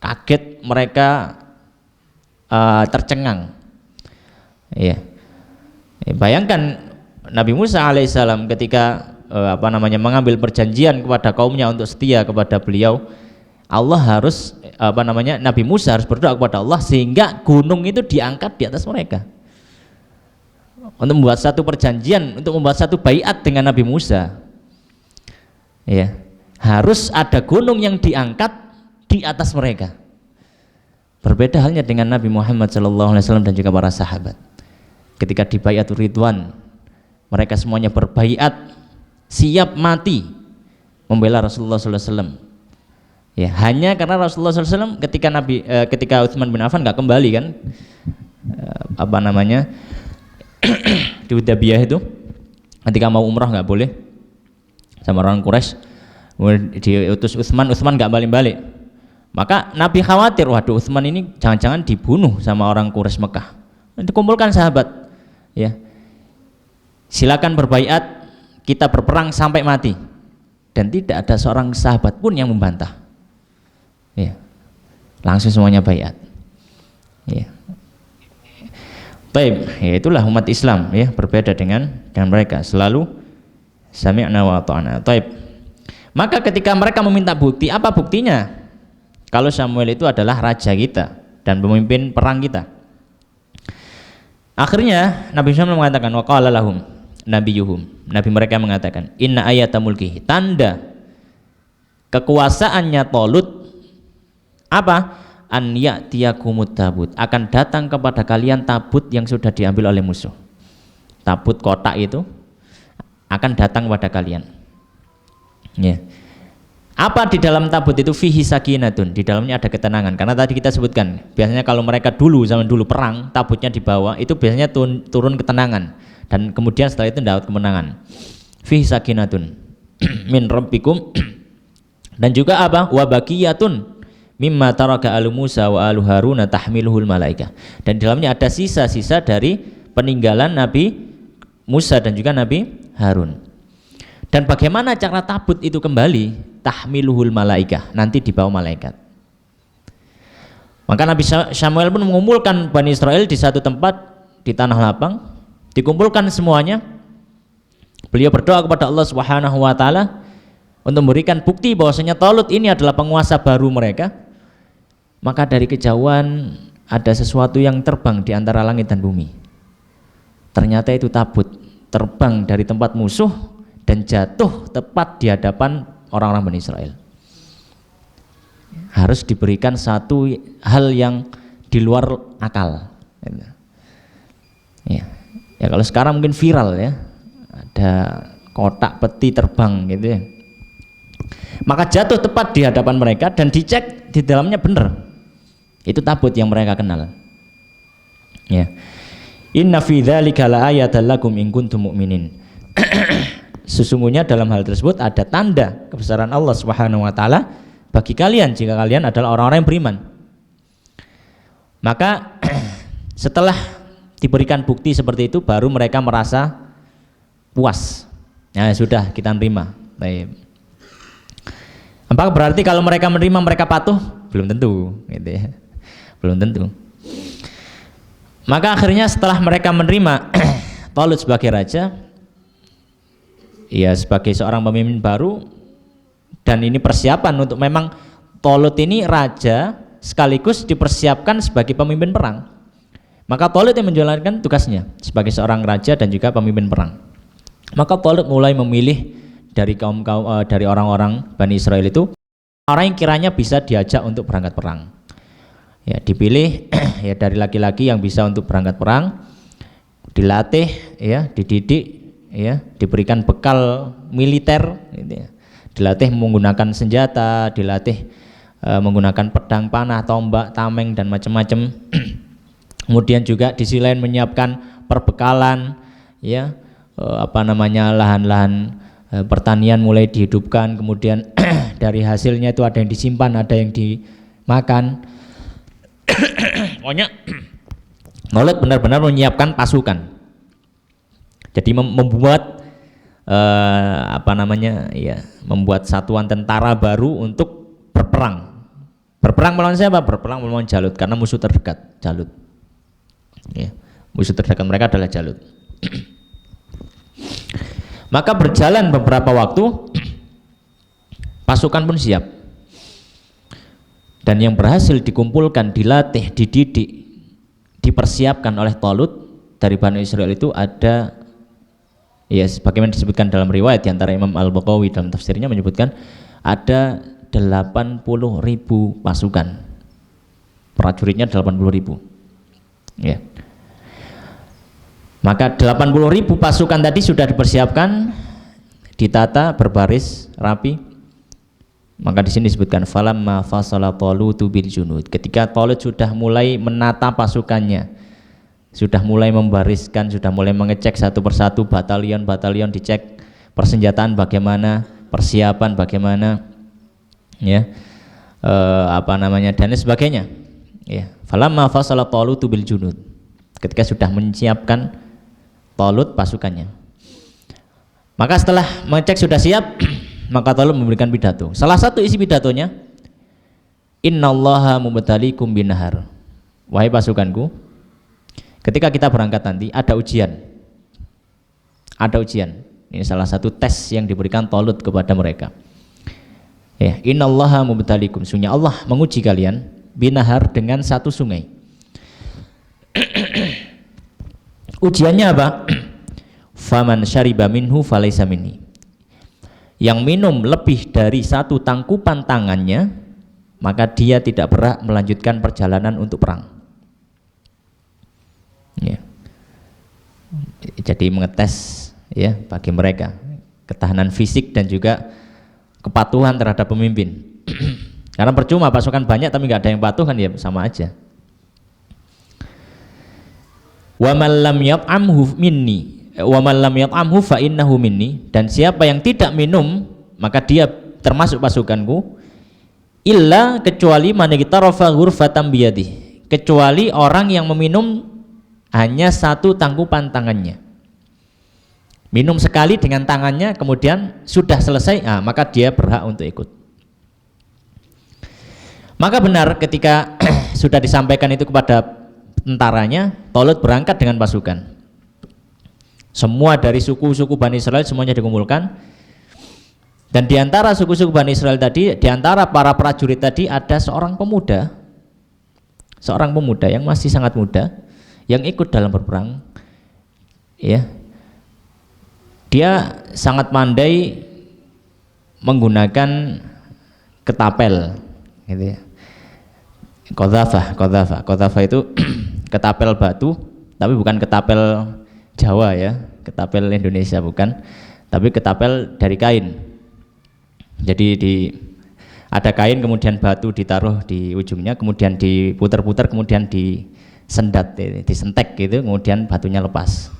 kaget, mereka tercengang. Ya. Bayangkan Nabi Musa alaihissalam ketika mengambil perjanjian kepada kaumnya untuk setia kepada beliau, Allah harus Nabi Musa harus berdoa kepada Allah sehingga gunung itu diangkat di atas mereka. untuk membuat satu perjanjian, untuk membuat satu baiat dengan Nabi Musa. Ya, harus ada gunung yang diangkat di atas mereka. Berbeda halnya dengan Nabi Muhammad SAW dan juga para sahabat. Ketika di Baiatur Ridwan, mereka semuanya berbaiat, siap mati membela Rasulullah SAW. Ya, hanya karena Rasulullah SAW ketika Utsman bin Affan nggak kembali kan, di Hudaybiyah itu, ketika mau umrah nggak boleh sama orang Quraisy, diutus Utsman nggak balik-balik. Maka Nabi khawatir, waduh Utsman ini jangan-jangan dibunuh sama orang Quraisy Mekah. Dikumpulkan sahabat, ya, silakan berbaiat, kita berperang sampai mati. Dan tidak ada seorang sahabat pun yang membantah. Ya, langsung semuanya baiat. Ya. Baik, ya itulah umat Islam, ya, berbeda dengan mereka, selalu sami'na wa ata'na. Baik. Maka ketika mereka meminta bukti, apa buktinya? Kalau Samuel itu adalah raja kita dan pemimpin perang kita. Akhirnya Nabi Muhammad mengatakan, wa qala lahum nabiyuhum, nabi mereka mengatakan, inna ayata mulkihi, tanda kekuasaannya Talut apa? An ya'tiyakumut tabut, akan datang kepada kalian tabut yang sudah diambil oleh musuh. Tabut kotak itu akan datang kepada kalian. Ya. Apa di dalam tabut itu? Fihi sakinatun, di dalamnya ada ketenangan. Karena tadi kita sebutkan, biasanya kalau mereka zaman dulu perang, tabutnya dibawa, itu biasanya turun ketenangan, dan kemudian setelah itu dapat kemenangan. Fihi sakinatun min rabbikum, dan juga apa? Wa baqiyatun mimma taraka alu Musa wa alu Harun tahmiluhul malaikah, dan di dalamnya ada sisa-sisa dari peninggalan Nabi Musa dan juga Nabi Harun. Dan bagaimana cara tabut itu kembali? Tahmiluhul malaikah, nanti dibawa malaikat. Maka Nabi Samuel pun mengumpulkan Bani Israel di satu tempat di tanah lapang, dikumpulkan semuanya. Beliau berdoa kepada Allah Subhanahu wa taala untuk memberikan bukti bahwasanya Talut ini adalah penguasa baru mereka. Maka dari kejauhan ada sesuatu yang terbang di antara langit dan bumi. Ternyata itu tabut terbang dari tempat musuh dan jatuh tepat di hadapan orang-orang Bani Israel. Harus diberikan satu hal yang di luar akal. Ya, ya kalau sekarang mungkin viral ya, ada kotak peti terbang gitu ya. Maka jatuh tepat di hadapan mereka dan dicek di dalamnya benar. Itu tabut yang mereka kenal. Ya. Inna fi dzalika laayatan lakum in kuntum mu'minin. Sesungguhnya dalam hal tersebut ada tanda kebesaran Allah Subhanahu wa taala bagi kalian jika kalian adalah orang-orang yang beriman. Maka setelah diberikan bukti seperti itu baru mereka merasa puas. Ya sudah, kita terima. Baik. Apakah berarti kalau mereka menerima mereka patuh? Belum tentu, gitu ya. Belum tentu. Maka akhirnya setelah mereka menerima Talut sebagai raja, ya sebagai seorang pemimpin baru, dan ini persiapan untuk memang Talut ini raja sekaligus dipersiapkan sebagai pemimpin perang. Maka Talut yang menjalankan tugasnya sebagai seorang raja dan juga pemimpin perang. Maka Talut mulai memilih dari dari orang-orang Bani Israel itu orang yang kiranya bisa diajak untuk berangkat perang. Ya dipilih ya dari laki-laki yang bisa untuk berangkat perang, dilatih ya, dididik ya, diberikan bekal militer gitu ya. Dilatih menggunakan senjata, dilatih menggunakan pedang, panah, tombak, tameng dan macam-macam. Kemudian juga di sisi lain menyiapkan perbekalan ya, lahan-lahan pertanian mulai dihidupkan, kemudian dari hasilnya itu ada yang disimpan, ada yang dimakan. Pokoknya Talut benar-benar menyiapkan pasukan. Jadi membuat membuat satuan tentara baru untuk berperang. Berperang melawan siapa? Berperang melawan Jalut, karena musuh terdekat Jalut. Ya, musuh terdekat mereka adalah Jalut. Maka berjalan beberapa waktu, pasukan pun siap. Dan yang berhasil dikumpulkan, dilatih, dididik, dipersiapkan oleh Talut dari Bani Israel itu ada, ya sebagaimana disebutkan dalam riwayat di antara Imam Al-Baqawi dalam tafsirnya menyebutkan ada 80.000 pasukan, prajuritnya 80.000. Ya. Maka 80.000 pasukan tadi sudah dipersiapkan, ditata berbaris rapi. Maka di sini disebutkan falamma fasala Talutu bil junud. Ketika Talut sudah mulai menata pasukannya, sudah mulai membariskan, sudah mulai mengecek satu persatu, batalion-batalion dicek, persenjataan bagaimana, persiapan bagaimana, ya, dan lain sebagainya. Ya, falamma fasala Talutu bil junud. Ketika sudah menyiapkan Talut pasukannya. Maka setelah mengecek sudah siap, maka Talut memberikan pidato. Salah satu isi pidatonya, innallaha mubtaliikum binahar. Wahai pasukanku, ketika kita berangkat nanti ada ujian. Ada ujian. Ini salah satu tes yang diberikan Talut kepada mereka. Ya, innallaha mubtaliikum. Sungguh Allah menguji kalian binahar dengan satu sungai. Ujiannya apa? Faman syariba minhu falaysa minni. Yang minum lebih dari satu tangkupan tangannya, maka dia tidak berhak melanjutkan perjalanan untuk perang. Ya. Jadi mengetes ya bagi mereka ketahanan fisik dan juga kepatuhan terhadap pemimpin. Karena percuma pasukan banyak tapi nggak ada yang patuh kan, ya sama aja. Wa man lam yat'amhu minni wa man lam yat'amhu fa innahu minni. Dan siapa yang tidak minum maka dia termasuk pasukanku, illa kecuali man iktarafa ghurfatan biyadihi, kecuali orang yang meminum hanya satu tangkupan tangannya. Minum sekali dengan tangannya kemudian sudah selesai, maka dia berhak untuk ikut. Maka benar ketika sudah disampaikan itu kepada tentaranya, Talut berangkat dengan pasukan. Semua dari suku-suku Bani Israel semuanya dikumpulkan. Dan di antara suku-suku Bani Israel tadi, di antara para prajurit tadi ada seorang pemuda yang masih sangat muda yang ikut dalam berperang. Ya. Dia sangat pandai menggunakan ketapel, gitu ya. Qadhafa itu ketapel batu, tapi bukan ketapel Jawa ya, ketapel Indonesia bukan, tapi ketapel dari kain. Jadi ada kain kemudian batu ditaruh di ujungnya, kemudian diputar-putar, kemudian disendat, disentek gitu, kemudian batunya lepas.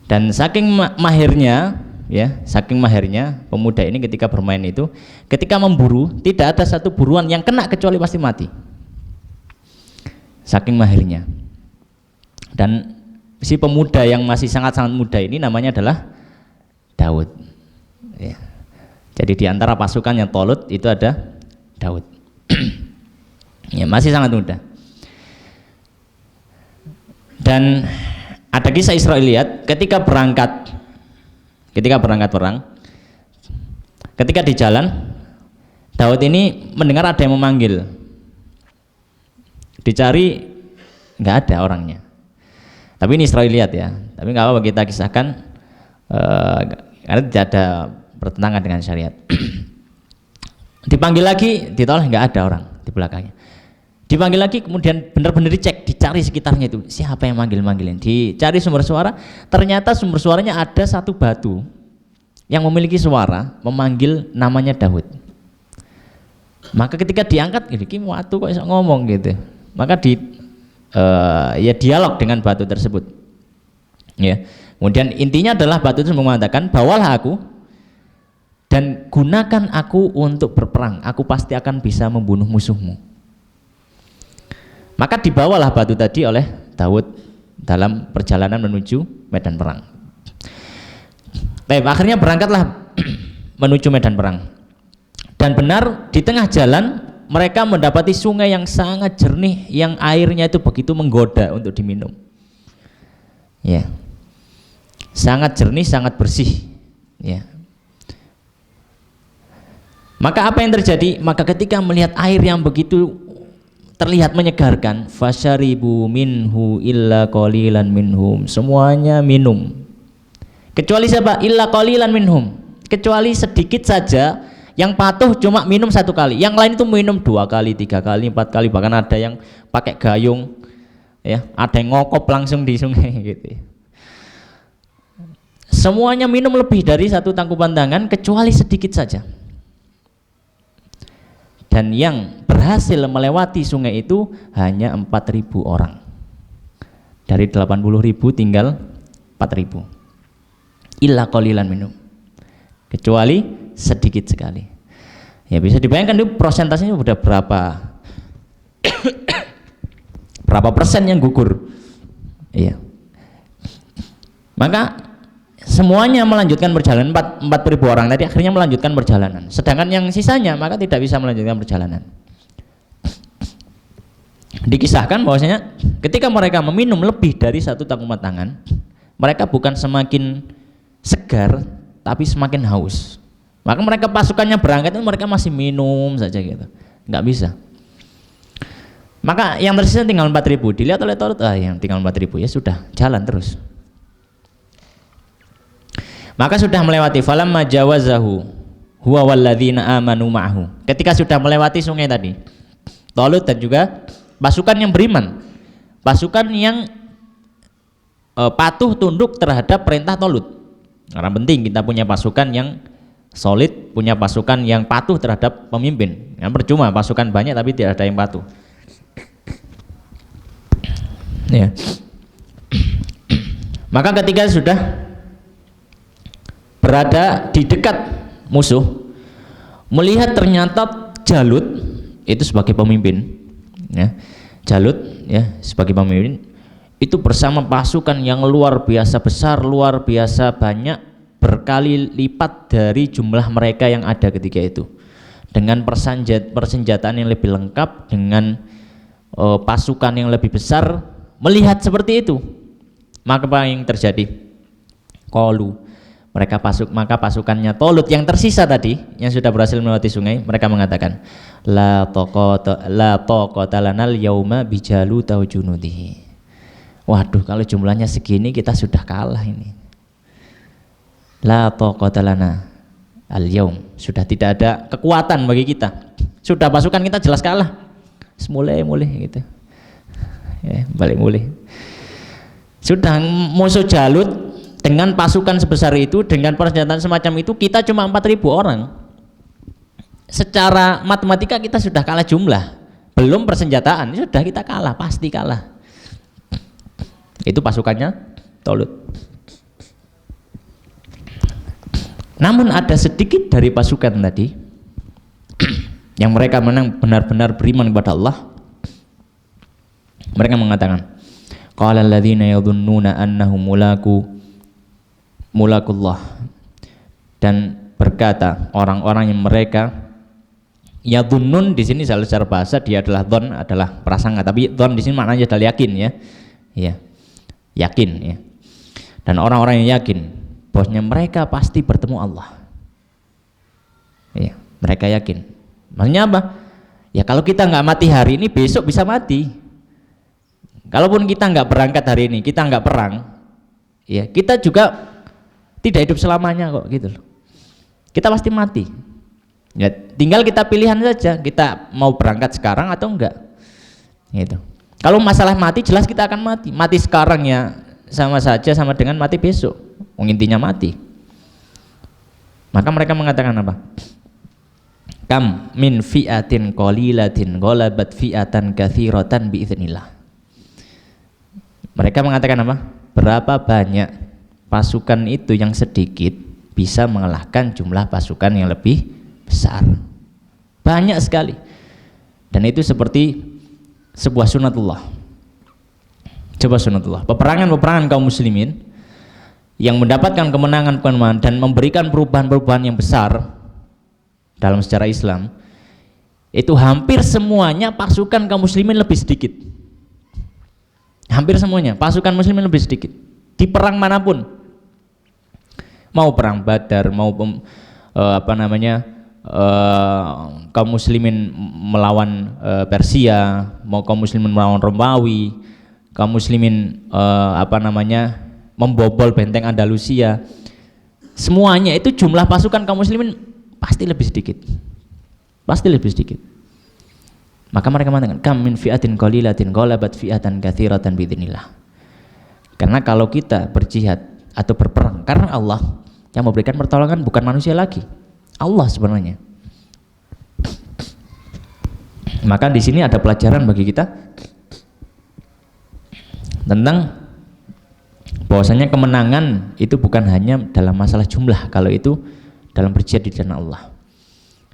Dan saking mahirnya pemuda ini ketika bermain itu, ketika memburu tidak ada satu buruan yang kena kecuali pasti mati. Saking mahirnya. Dan si pemuda yang masih sangat-sangat muda ini namanya adalah Daud. Ya. Jadi di antara pasukannya Talut itu ada Daud. Ya, masih sangat muda. Dan ada kisah Israiliyat ketika berangkat perang, ketika di jalan Daud ini mendengar ada yang memanggil, dicari nggak ada orangnya. Tapi ini Israiliyat ya, tapi nggak apa-apa kita kisahkan karena tidak ada bertentangan dengan syariat. Dipanggil lagi, ditolak, nggak ada orang di belakangnya. Dipanggil lagi, kemudian benar-benar dicari sekitarnya itu siapa yang manggil-manggilin. Dicari sumber suara, ternyata sumber suaranya ada satu batu yang memiliki suara memanggil namanya Daud. Maka ketika diangkat, ini watu kok bisa ngomong gitu. Maka dialog dengan batu tersebut. Ya. Kemudian intinya adalah batu itu mengatakan, bawalah aku dan gunakan aku untuk berperang. Aku pasti akan bisa membunuh musuhmu. Maka dibawalah batu tadi oleh Daud dalam perjalanan menuju medan perang. Akhirnya berangkatlah menuju medan perang. Dan benar di tengah jalan mereka mendapati sungai yang sangat jernih, yang airnya itu begitu menggoda untuk diminum. Ya. Sangat jernih, sangat bersih. Ya. Maka apa yang terjadi? Maka ketika melihat air yang begitu terlihat menyegarkan, fasyaribu minhu illa qalilan minhum, semuanya minum kecuali siapa? Illa qalilan minhum, kecuali sedikit saja yang patuh cuma minum 1 kali, yang lain itu minum 2 kali, 3 kali, 4 kali, bahkan ada yang pakai gayung ya, ada yang ngokop langsung di sungai gitu ya. Semuanya minum lebih dari 1 tangkupan tangan kecuali sedikit saja. Dan yang berhasil melewati sungai itu hanya 4.000 orang. Dari 80.000 tinggal 4.000. Illa qalilan minhum, kecuali sedikit sekali. Ya bisa dibayangkan itu persentasenya udah berapa berapa persen yang gugur. Iya. Maka semuanya melanjutkan perjalanan, 4.000 orang tadi akhirnya melanjutkan perjalanan, sedangkan yang sisanya maka tidak bisa melanjutkan perjalanan. Dikisahkan bahwasanya ketika mereka meminum lebih dari 1 tangkupan tangan, mereka bukan semakin segar tapi semakin haus. Maka mereka pasukannya berangkat itu mereka masih minum saja gitu, nggak bisa. Maka yang tersisa tinggal 4.000, dilihat oleh Talut, yang tinggal 4.000 ya sudah jalan terus. Maka sudah melewati, falamma jawazahu huwa walladzina amanu ma'ahu, ketika sudah melewati sungai tadi, Talut dan juga pasukan yang beriman, pasukan yang patuh tunduk terhadap perintah Talut. Karena penting kita punya pasukan yang solid, punya pasukan yang patuh terhadap pemimpin. Yang percuma pasukan banyak tapi tidak ada yang patuh. Ya. Maka ketika sudah berada di dekat musuh, melihat ternyata Jalut itu sebagai pemimpin, ya, Jalut ya sebagai pemimpin itu bersama pasukan yang luar biasa besar, luar biasa banyak, berkali lipat dari jumlah mereka yang ada ketika itu, dengan persenjataan yang lebih lengkap, dengan pasukan yang lebih besar. Melihat seperti itu, maka apa yang terjadi? Qalu, maka pasukannya Talut yang tersisa tadi, yang sudah berhasil melewati sungai, mereka mengatakan, la taqata lanal yauma bijalut wa junudihi. Waduh, kalau jumlahnya segini kita sudah kalah ini. La taqata lana al yaum, sudah tidak ada kekuatan bagi kita. Sudah pasukan kita jelas kalah. Mulai gitu. Ya, balik mulai. Sudah musuh Jalut dengan pasukan sebesar itu, dengan persenjataan semacam itu, kita cuma 4.000 orang. Secara matematika kita sudah kalah jumlah, belum persenjataan, sudah kita kalah, pasti kalah. Itu pasukannya Talut. Namun ada sedikit dari pasukan tadi yang mereka menang benar-benar beriman kepada Allah. Mereka mengatakan, qala alladzina yadhunnuna annahum mulakullah, dan berkata orang-orang yang mereka, yadhunnun di sini secara bahasa dia adalah dhon, adalah prasangka, tapi dhon di sini maknanya adalah yakin ya. Ya. Yakin ya. Dan orang-orang yang yakin bahwasanya mereka pasti bertemu Allah. Ya, mereka yakin. Maksudnya apa? Ya kalau kita nggak mati hari ini, besok bisa mati. Kalaupun kita nggak berangkat hari ini, kita nggak perang, ya kita juga tidak hidup selamanya kok gitu loh. Kita pasti mati. Ya, tinggal kita pilihan saja, kita mau berangkat sekarang atau enggak. Gitu. Kalau masalah mati, jelas kita akan mati. Mati sekarang ya sama saja sama dengan mati besok. Intinya mati. Maka mereka mengatakan apa? Kam min fi'atin qalilatin ghalabat fi'atan katsiratan biidznillah. Mereka mengatakan apa? Berapa banyak pasukan itu yang sedikit bisa mengalahkan jumlah pasukan yang lebih besar. Banyak sekali. Dan itu seperti sebuah sunatullah. Coba sunatullah. Peperangan kaum muslimin yang mendapatkan kemenangan dan memberikan perubahan-perubahan yang besar dalam sejarah Islam, itu hampir semuanya pasukan kaum muslimin lebih sedikit. Hampir semuanya pasukan muslimin lebih sedikit di perang manapun, mau perang Badar, mau kaum muslimin melawan Persia, mau kaum muslimin melawan Romawi, kaum muslimin membobol benteng Andalusia, semuanya itu jumlah pasukan kaum muslimin pasti lebih sedikit, pasti lebih sedikit. Maka mereka mengatakan kam min fi'atin qalilatin ghalabat fi'atan katsiratan biidznillah. Karena kalau kita berjihad atau berperang karena Allah, yang memberikan pertolongan bukan manusia lagi, Allah sebenarnya. Maka di sini ada pelajaran bagi kita tentang bahwasanya kemenangan itu bukan hanya dalam masalah jumlah kalau itu dalam berjihad di jalan Allah.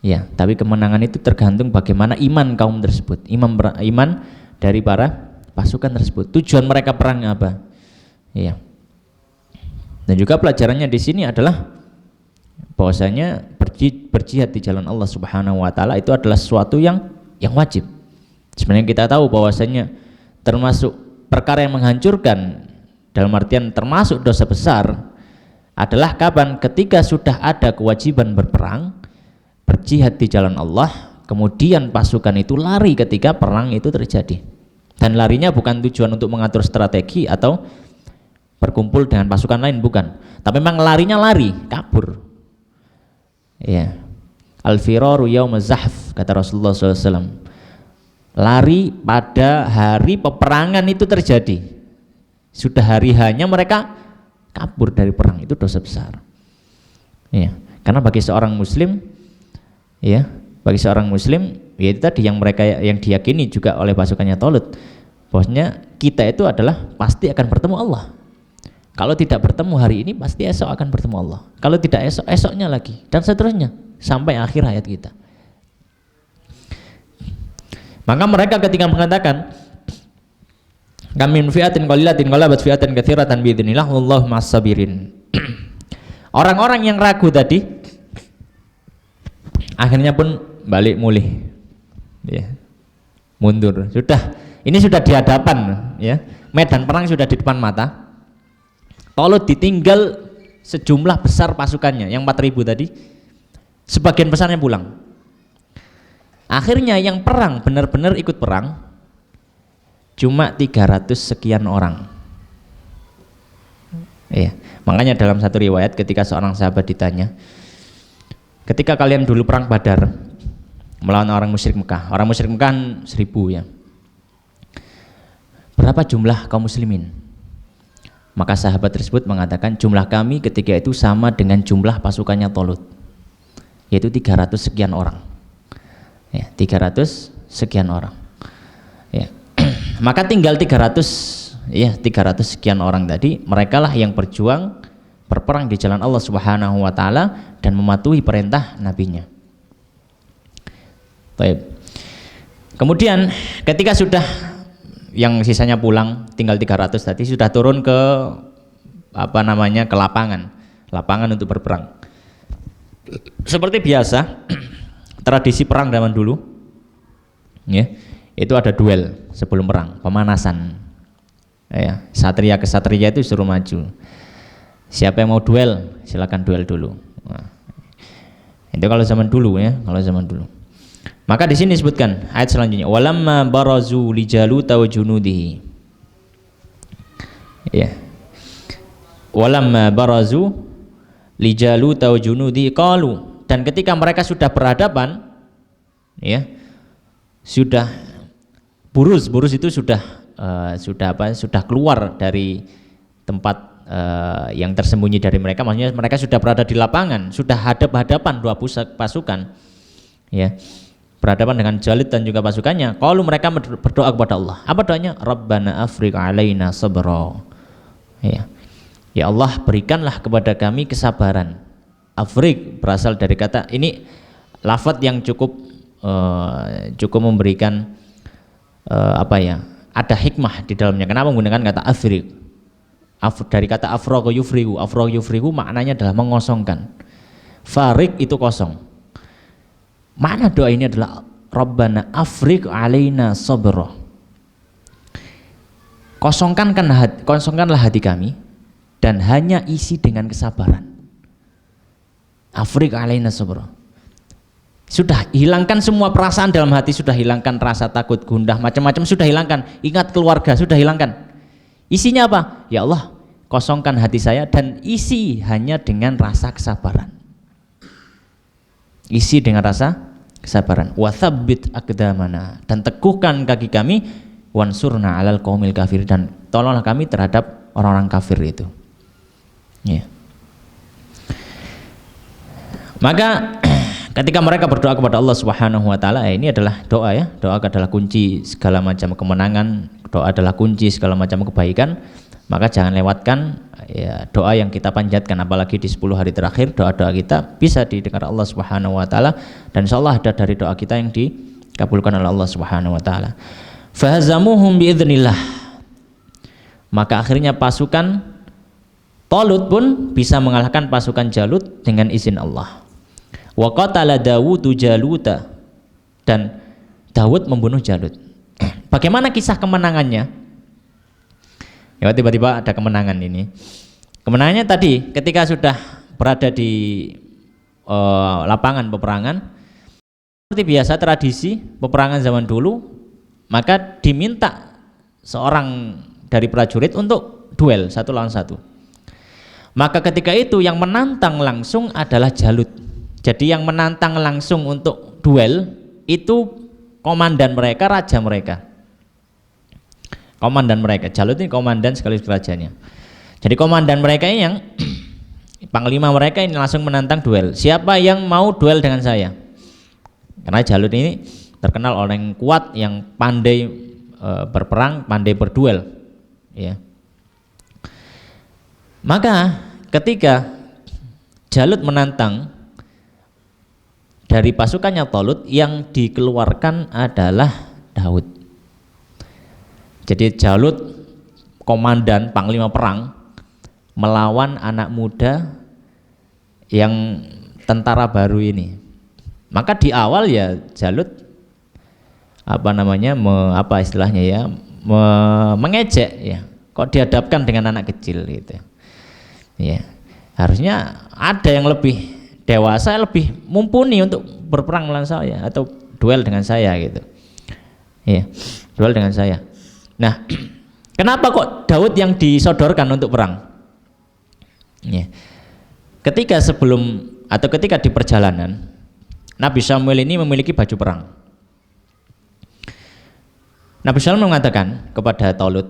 Ya, tapi kemenangan itu tergantung bagaimana iman kaum tersebut, iman dari para pasukan tersebut. Tujuan mereka perang apa? Ya. Dan juga pelajarannya di sini adalah bahwasanya berjihad di jalan Allah Subhanahu wa taala itu adalah sesuatu yang wajib. Sebenarnya kita tahu bahwasanya termasuk perkara yang menghancurkan, dalam artian termasuk dosa besar adalah kapan? Ketika sudah ada kewajiban berperang, berjihad di jalan Allah, kemudian pasukan itu lari ketika perang itu terjadi, dan larinya bukan tujuan untuk mengatur strategi atau berkumpul dengan pasukan lain, bukan, tapi memang larinya lari kabur. Ya, al-firaru yaumaz zahf, kata Rasulullah SAW, lari pada hari peperangan itu terjadi, sudah hari hanya mereka kabur dari perang, itu dosa besar. Ya, karena bagi seorang muslim, ya, bagi seorang muslim, ya itu tadi yang mereka yang diyakini juga oleh pasukannya Talut, bahwasanya kita itu adalah pasti akan bertemu Allah. Kalau tidak bertemu hari ini, pasti esok akan bertemu Allah. Kalau tidak esok, esoknya lagi, dan seterusnya sampai akhir hayat kita. Maka mereka ketika mengatakan kam min fi'atin qalilatin ghalabat fi'atan katsiratan biidznillah wallahu ma'as sabirin. Orang-orang yang ragu tadi akhirnya pun balik mulih, ya, mundur. Ini sudah di hadapan, ya, medan perang sudah di depan mata. Talut ditinggal sejumlah besar pasukannya, yang 4.000 tadi, sebagian besarnya pulang. Akhirnya yang perang, benar-benar ikut perang, cuma 300 sekian orang. Ya, makanya dalam satu riwayat ketika seorang sahabat ditanya, ketika kalian dulu perang Badar melawan orang musyrik Mekah, orang musyrik Mekah 1.000, ya, berapa jumlah kaum muslimin? Maka sahabat tersebut mengatakan jumlah kami ketika itu sama dengan jumlah pasukannya Talut, yaitu 300 sekian orang. Ya, 300 sekian orang. Ya. Maka tinggal 300 sekian orang tadi, mereka lah yang berjuang berperang di jalan Allah Subhanahu wa taala dan mematuhi perintah nabinya. Baik. Kemudian ketika sudah yang sisanya pulang, tinggal 300 tadi, sudah turun ke ke lapangan untuk berperang. Seperti biasa tradisi perang zaman dulu, ya, itu ada duel sebelum perang, pemanasan. Ya, satria ke satria itu suruh maju. Siapa yang mau duel, silakan duel dulu. Nah, itu kalau zaman dulu, ya, kalau zaman dulu. Maka di sini disebutkan ayat selanjutnya, walamma barazu li Jaluta wa junudihi. Ya. Walamma barazu li Jaluta wa junudihi qalu, dan ketika mereka sudah berhadapan, ya, sudah buruz itu sudah keluar dari tempat yang tersembunyi dari mereka, maksudnya mereka sudah berada di lapangan, sudah hadap-hadapan dua pasukan, ya, berhadapan dengan Jalid dan juga pasukannya. Kalau mereka berdoa kepada Allah, apa doanya? Rabbana afriq alaina sabra. Ya, ya Allah, berikanlah kepada kami kesabaran. Afriq berasal dari kata ini, lafaz yang cukup memberikan ada hikmah di dalamnya. Kenapa menggunakan kata afriq? Dari kata afragha yufrigu. Afragha yufrigu maknanya adalah mengosongkan. Farik itu kosong. Makna doa ini adalah Rabbana afriq alaina sabra. Kosongkanlah hati kami dan hanya isi dengan kesabaran. Afriq alaina sabra. Sudah hilangkan semua perasaan dalam hati, sudah hilangkan rasa takut, gundah, macam-macam sudah hilangkan. Ingat keluarga sudah hilangkan. Isinya apa? Ya Allah, kosongkan hati saya dan isi hanya dengan rasa kesabaran. Isi dengan rasa kesabaran. Wa tsabbit aqdamana, dan teguhkan kaki kami, wansurna 'alal qaumil kafir, dan tolonglah kami terhadap orang-orang kafir itu. Ya. Maka ketika mereka berdoa kepada Allah Subhanahu wa taala, ini adalah doa ya. Doa adalah kunci segala macam kemenangan, doa adalah kunci segala macam kebaikan. Maka jangan lewatkan ya doa yang kita panjatkan, apalagi di 10 hari terakhir doa-doa kita bisa didengar Allah Subhanahu wa taala, dan insyaallah ada dari doa kita yang dikabulkan oleh Allah Subhanahu wa taala. Fahazamuhum biidznillah. Maka akhirnya pasukan Talut pun bisa mengalahkan pasukan Jalut dengan izin Allah. Wa qatala Dawudu Jaluta, dan Dawud membunuh Jalut. Bagaimana kisah kemenangannya? Ya, tiba-tiba ada kemenangan ini. Kemenangannya tadi ketika sudah berada di lapangan peperangan, seperti biasa tradisi peperangan zaman dulu, maka diminta seorang dari prajurit untuk duel 1 lawan 1. Maka ketika itu yang menantang langsung adalah Jalut. Jadi yang menantang langsung untuk duel itu komandan mereka, raja mereka. Komandan mereka, Jalut ini komandan sekaligus rajanya. Jadi komandan mereka ini yang panglima mereka ini langsung menantang duel. Siapa yang mau duel dengan saya? Karena Jalut ini terkenal orang yang kuat, yang pandai berperang, pandai berduel, ya. Maka ketika Jalut menantang, dari pasukannya Talut yang dikeluarkan adalah Daud. Jadi Jalut komandan panglima perang melawan anak muda yang tentara baru ini. Maka di awal ya Jalut mengejek ya, kok dihadapkan dengan anak kecil gitu. Ya, harusnya ada yang lebih dewasa, lebih mumpuni untuk berperang melawan saya atau duel dengan saya gitu. Ya, duel dengan saya. Nah, kenapa kok Daud yang disodorkan untuk perang? Ya. Ketika di perjalanan, Nabi Samuel ini memiliki baju perang. Nabi Samuel mengatakan kepada Talut,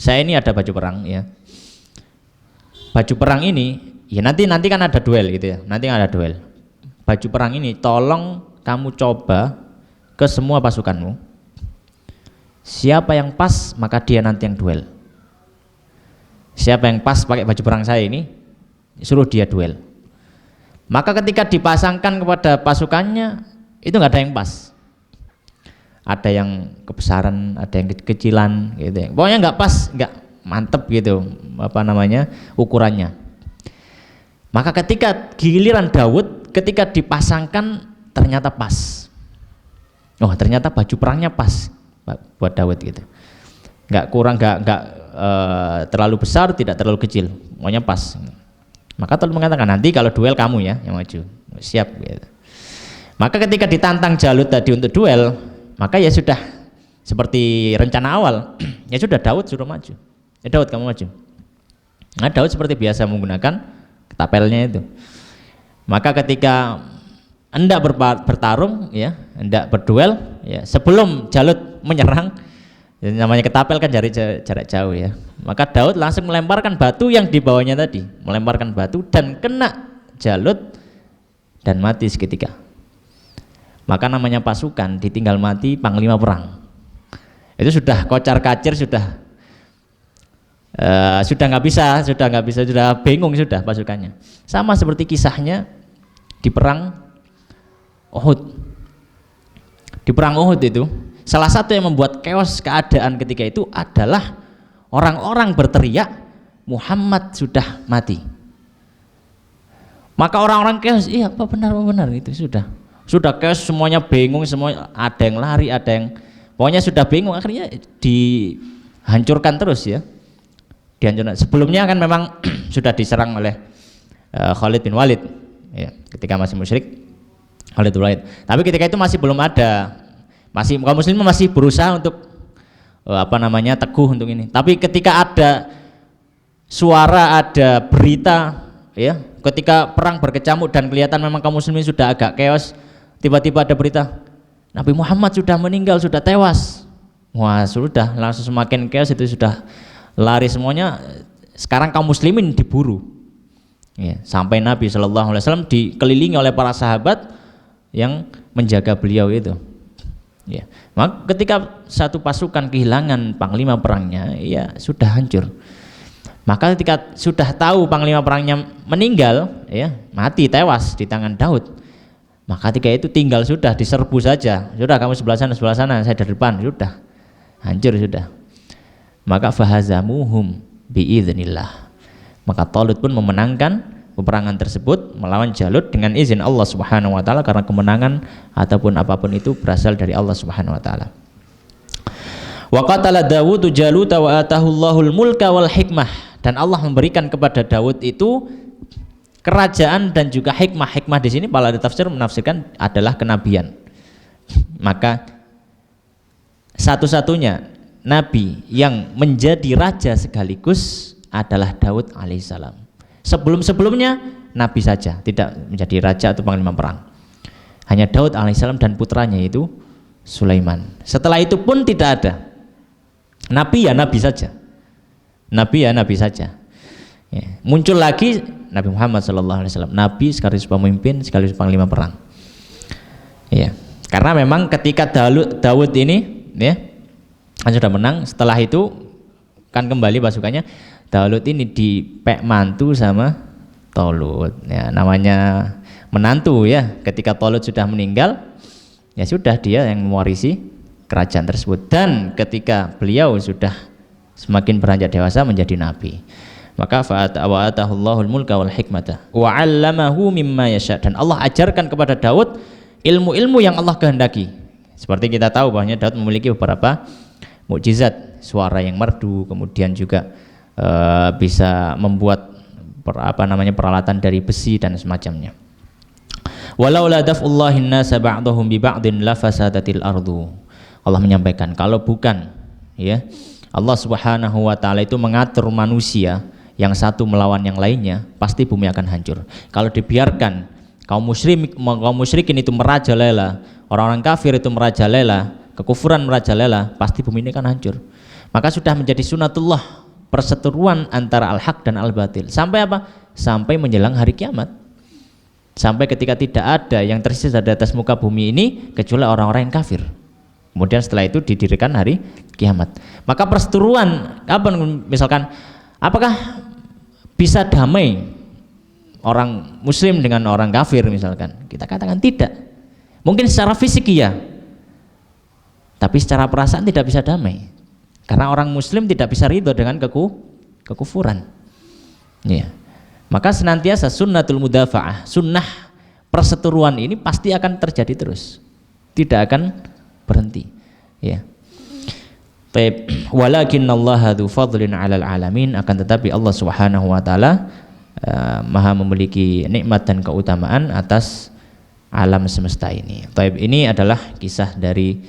saya ini ada baju perang ya. Baju perang ini ya nanti kan ada duel gitu ya. Nanti kan ada duel. Baju perang ini tolong kamu coba ke semua pasukanmu. Siapa yang pas maka dia nanti yang duel. Siapa yang pas pakai baju perang saya ini, suruh dia duel. Maka ketika dipasangkan kepada pasukannya, itu nggak ada yang pas. Ada yang kebesaran, ada yang kekecilan gitu ya. Pokoknya nggak pas, nggak mantep gitu ukurannya. Maka ketika giliran Daud, ketika dipasangkan ternyata pas. Oh, ternyata baju perangnya pas buat Daud gitu. Nggak kurang, nggak terlalu besar, tidak terlalu kecil, pokoknya pas. Maka Talut mengatakan, nanti kalau duel kamu ya yang maju, siap gitu. Maka ketika ditantang Jalut tadi untuk duel, maka ya sudah seperti rencana awal, ya sudah Daud suruh maju. Ya Daud kamu maju. Nah Daud seperti biasa menggunakan ketapelnya itu. Maka ketika hendak bertarung ya, hendak berduel ya, sebelum Jalut menyerang, namanya ketapel kan dari jarak jauh ya, maka Daud langsung melemparkan batu yang dibawanya tadi, melemparkan batu dan kena Jalut dan mati seketika. Maka namanya pasukan ditinggal mati panglima perang. Itu sudah kocar kacir, sudah nggak bisa, sudah bingung sudah pasukannya. Sama seperti kisahnya di perang Uhud. Di perang Uhud itu salah satu yang membuat chaos keadaan ketika itu adalah orang-orang berteriak Muhammad sudah mati. Maka orang-orang chaos, iya apa benar itu sudah chaos, semuanya bingung, semua ada yang lari, ada yang pokoknya sudah bingung, akhirnya dihancurkan terus ya. Sebelumnya kan memang sudah diserang oleh Khalid bin Walid ya, ketika masih musyrik Khalid bin Walid. Tapi ketika itu masih belum ada, masih kaum muslimin masih berusaha untuk teguh untuk ini. Tapi ketika ada suara, ada berita, ya, ketika perang berkecamuk dan kelihatan memang kaum muslimin sudah agak chaos, tiba-tiba ada berita Nabi Muhammad sudah meninggal, sudah tewas. Wah, sudah langsung semakin chaos, itu sudah lari semuanya. Sekarang kaum muslimin diburu. Ya, sampai Nabi Shallallahu Alaihi Wasallam dikelilingi oleh para sahabat yang menjaga beliau itu. Ya, maka ketika satu pasukan kehilangan panglima perangnya, ya sudah hancur. Maka ketika sudah tahu panglima perangnya meninggal, ya mati, tewas di tangan Daud, maka ketika itu tinggal sudah diserbu saja. Sudah, kamu sebelah sana, saya di depan, sudah hancur sudah. Maka fahazamuhum biidznillah. Maka Talut pun memenangkan peperangan tersebut melawan Jalut dengan izin Allah Subhanahu wa taala, karena kemenangan ataupun apapun itu berasal dari Allah Subhanahu wa taala. Wa qatala Dawud Jalut wa atahu Allahul mulka wal hikmah, dan Allah memberikan kepada Daud itu kerajaan dan juga hikmah. Hikmah di sini para ahli tafsir menafsirkan adalah kenabian. Maka satu-satunya nabi yang menjadi raja sekaligus adalah Daud alaihissalam. Sebelum-sebelumnya nabi saja, tidak menjadi raja atau panglima perang. Hanya Daud alaihissalam dan putranya itu Sulaiman. Setelah itu pun tidak ada. Nabi ya nabi saja. Nabi ya nabi saja. Ya. Muncul lagi Nabi Muhammad SAW, nabi sekaligus pemimpin sekaligus panglima perang. Ya. Karena memang ketika Daud ini, ya, kan sudah menang. Setelah itu kan kembali pasukannya. Daud ini dipek mantu sama Talut, ya, namanya menantu ya. Ketika Talut sudah meninggal, ya sudah dia yang mewarisi kerajaan tersebut. Dan ketika beliau sudah semakin beranjak dewasa menjadi nabi, maka fa'atahullahul mulka wal hikmata wa 'allamahu mimma yasha, dan Allah ajarkan kepada Daud ilmu-ilmu yang Allah kehendaki. Seperti kita tahu bahwa Daud memiliki beberapa mukjizat, suara yang merdu, kemudian juga bisa membuat peralatan dari besi dan semacamnya. Walau la daf'ullahin nasa ba'dahum bi ba'din la fasadatil ardu. Allah menyampaikan, kalau bukan ya Allah Subhanahu wa taala itu mengatur manusia yang satu melawan yang lainnya, pasti bumi akan hancur. Kalau dibiarkan kaum musyrikin itu merajalela, orang-orang kafir itu merajalela, kekufuran merajalela, pasti bumi ini akan hancur. Maka sudah menjadi sunatullah perseteruan antara al-haq dan al-batil. Sampai apa? Sampai menjelang hari kiamat. Sampai ketika tidak ada yang tersisa di atas muka bumi ini kecuali orang-orang yang kafir. Kemudian setelah itu didirikan hari kiamat. Maka perseteruan, misalkan apakah bisa damai orang muslim dengan orang kafir misalkan? Kita katakan tidak. Mungkin secara fisik iya, tapi secara perasaan tidak bisa damai. Karena orang muslim tidak bisa ridho dengan kekufuran. Ya. Maka senantiasa sunnatul mudafa'ah, sunnah perseteruan ini pasti akan terjadi terus. Tidak akan berhenti. Ya. Baik, walakinnallaha dzu fadlin 'alal 'alamin, akan tetapi Allah Subhanahu wa taala maha memiliki nikmat dan keutamaan atas alam semesta ini. Baik, ini adalah kisah dari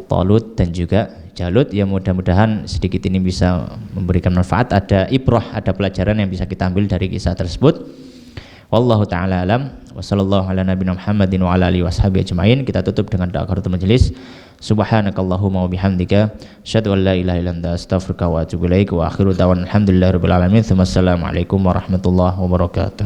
Talut dan juga Jalut. Ya, mudah-mudahan sedikit ini bisa memberikan manfaat, ada ibrah, ada pelajaran yang bisa kita ambil dari kisah tersebut. Wallahu taala alam wa sallallahu ala nabiyina Muhammadin wa ala alihi washabihi ajmain. Kita tutup dengan doa kafaratul majelis. Subhanakallahumma wa bihamdika asyhadu an la ilaha illa anta astaghfiruka wa atubu ilaik wa akhiru da'wana alhamdulillahirabbil alamin. Assalamualaikum warahmatullahi wabarakatuh.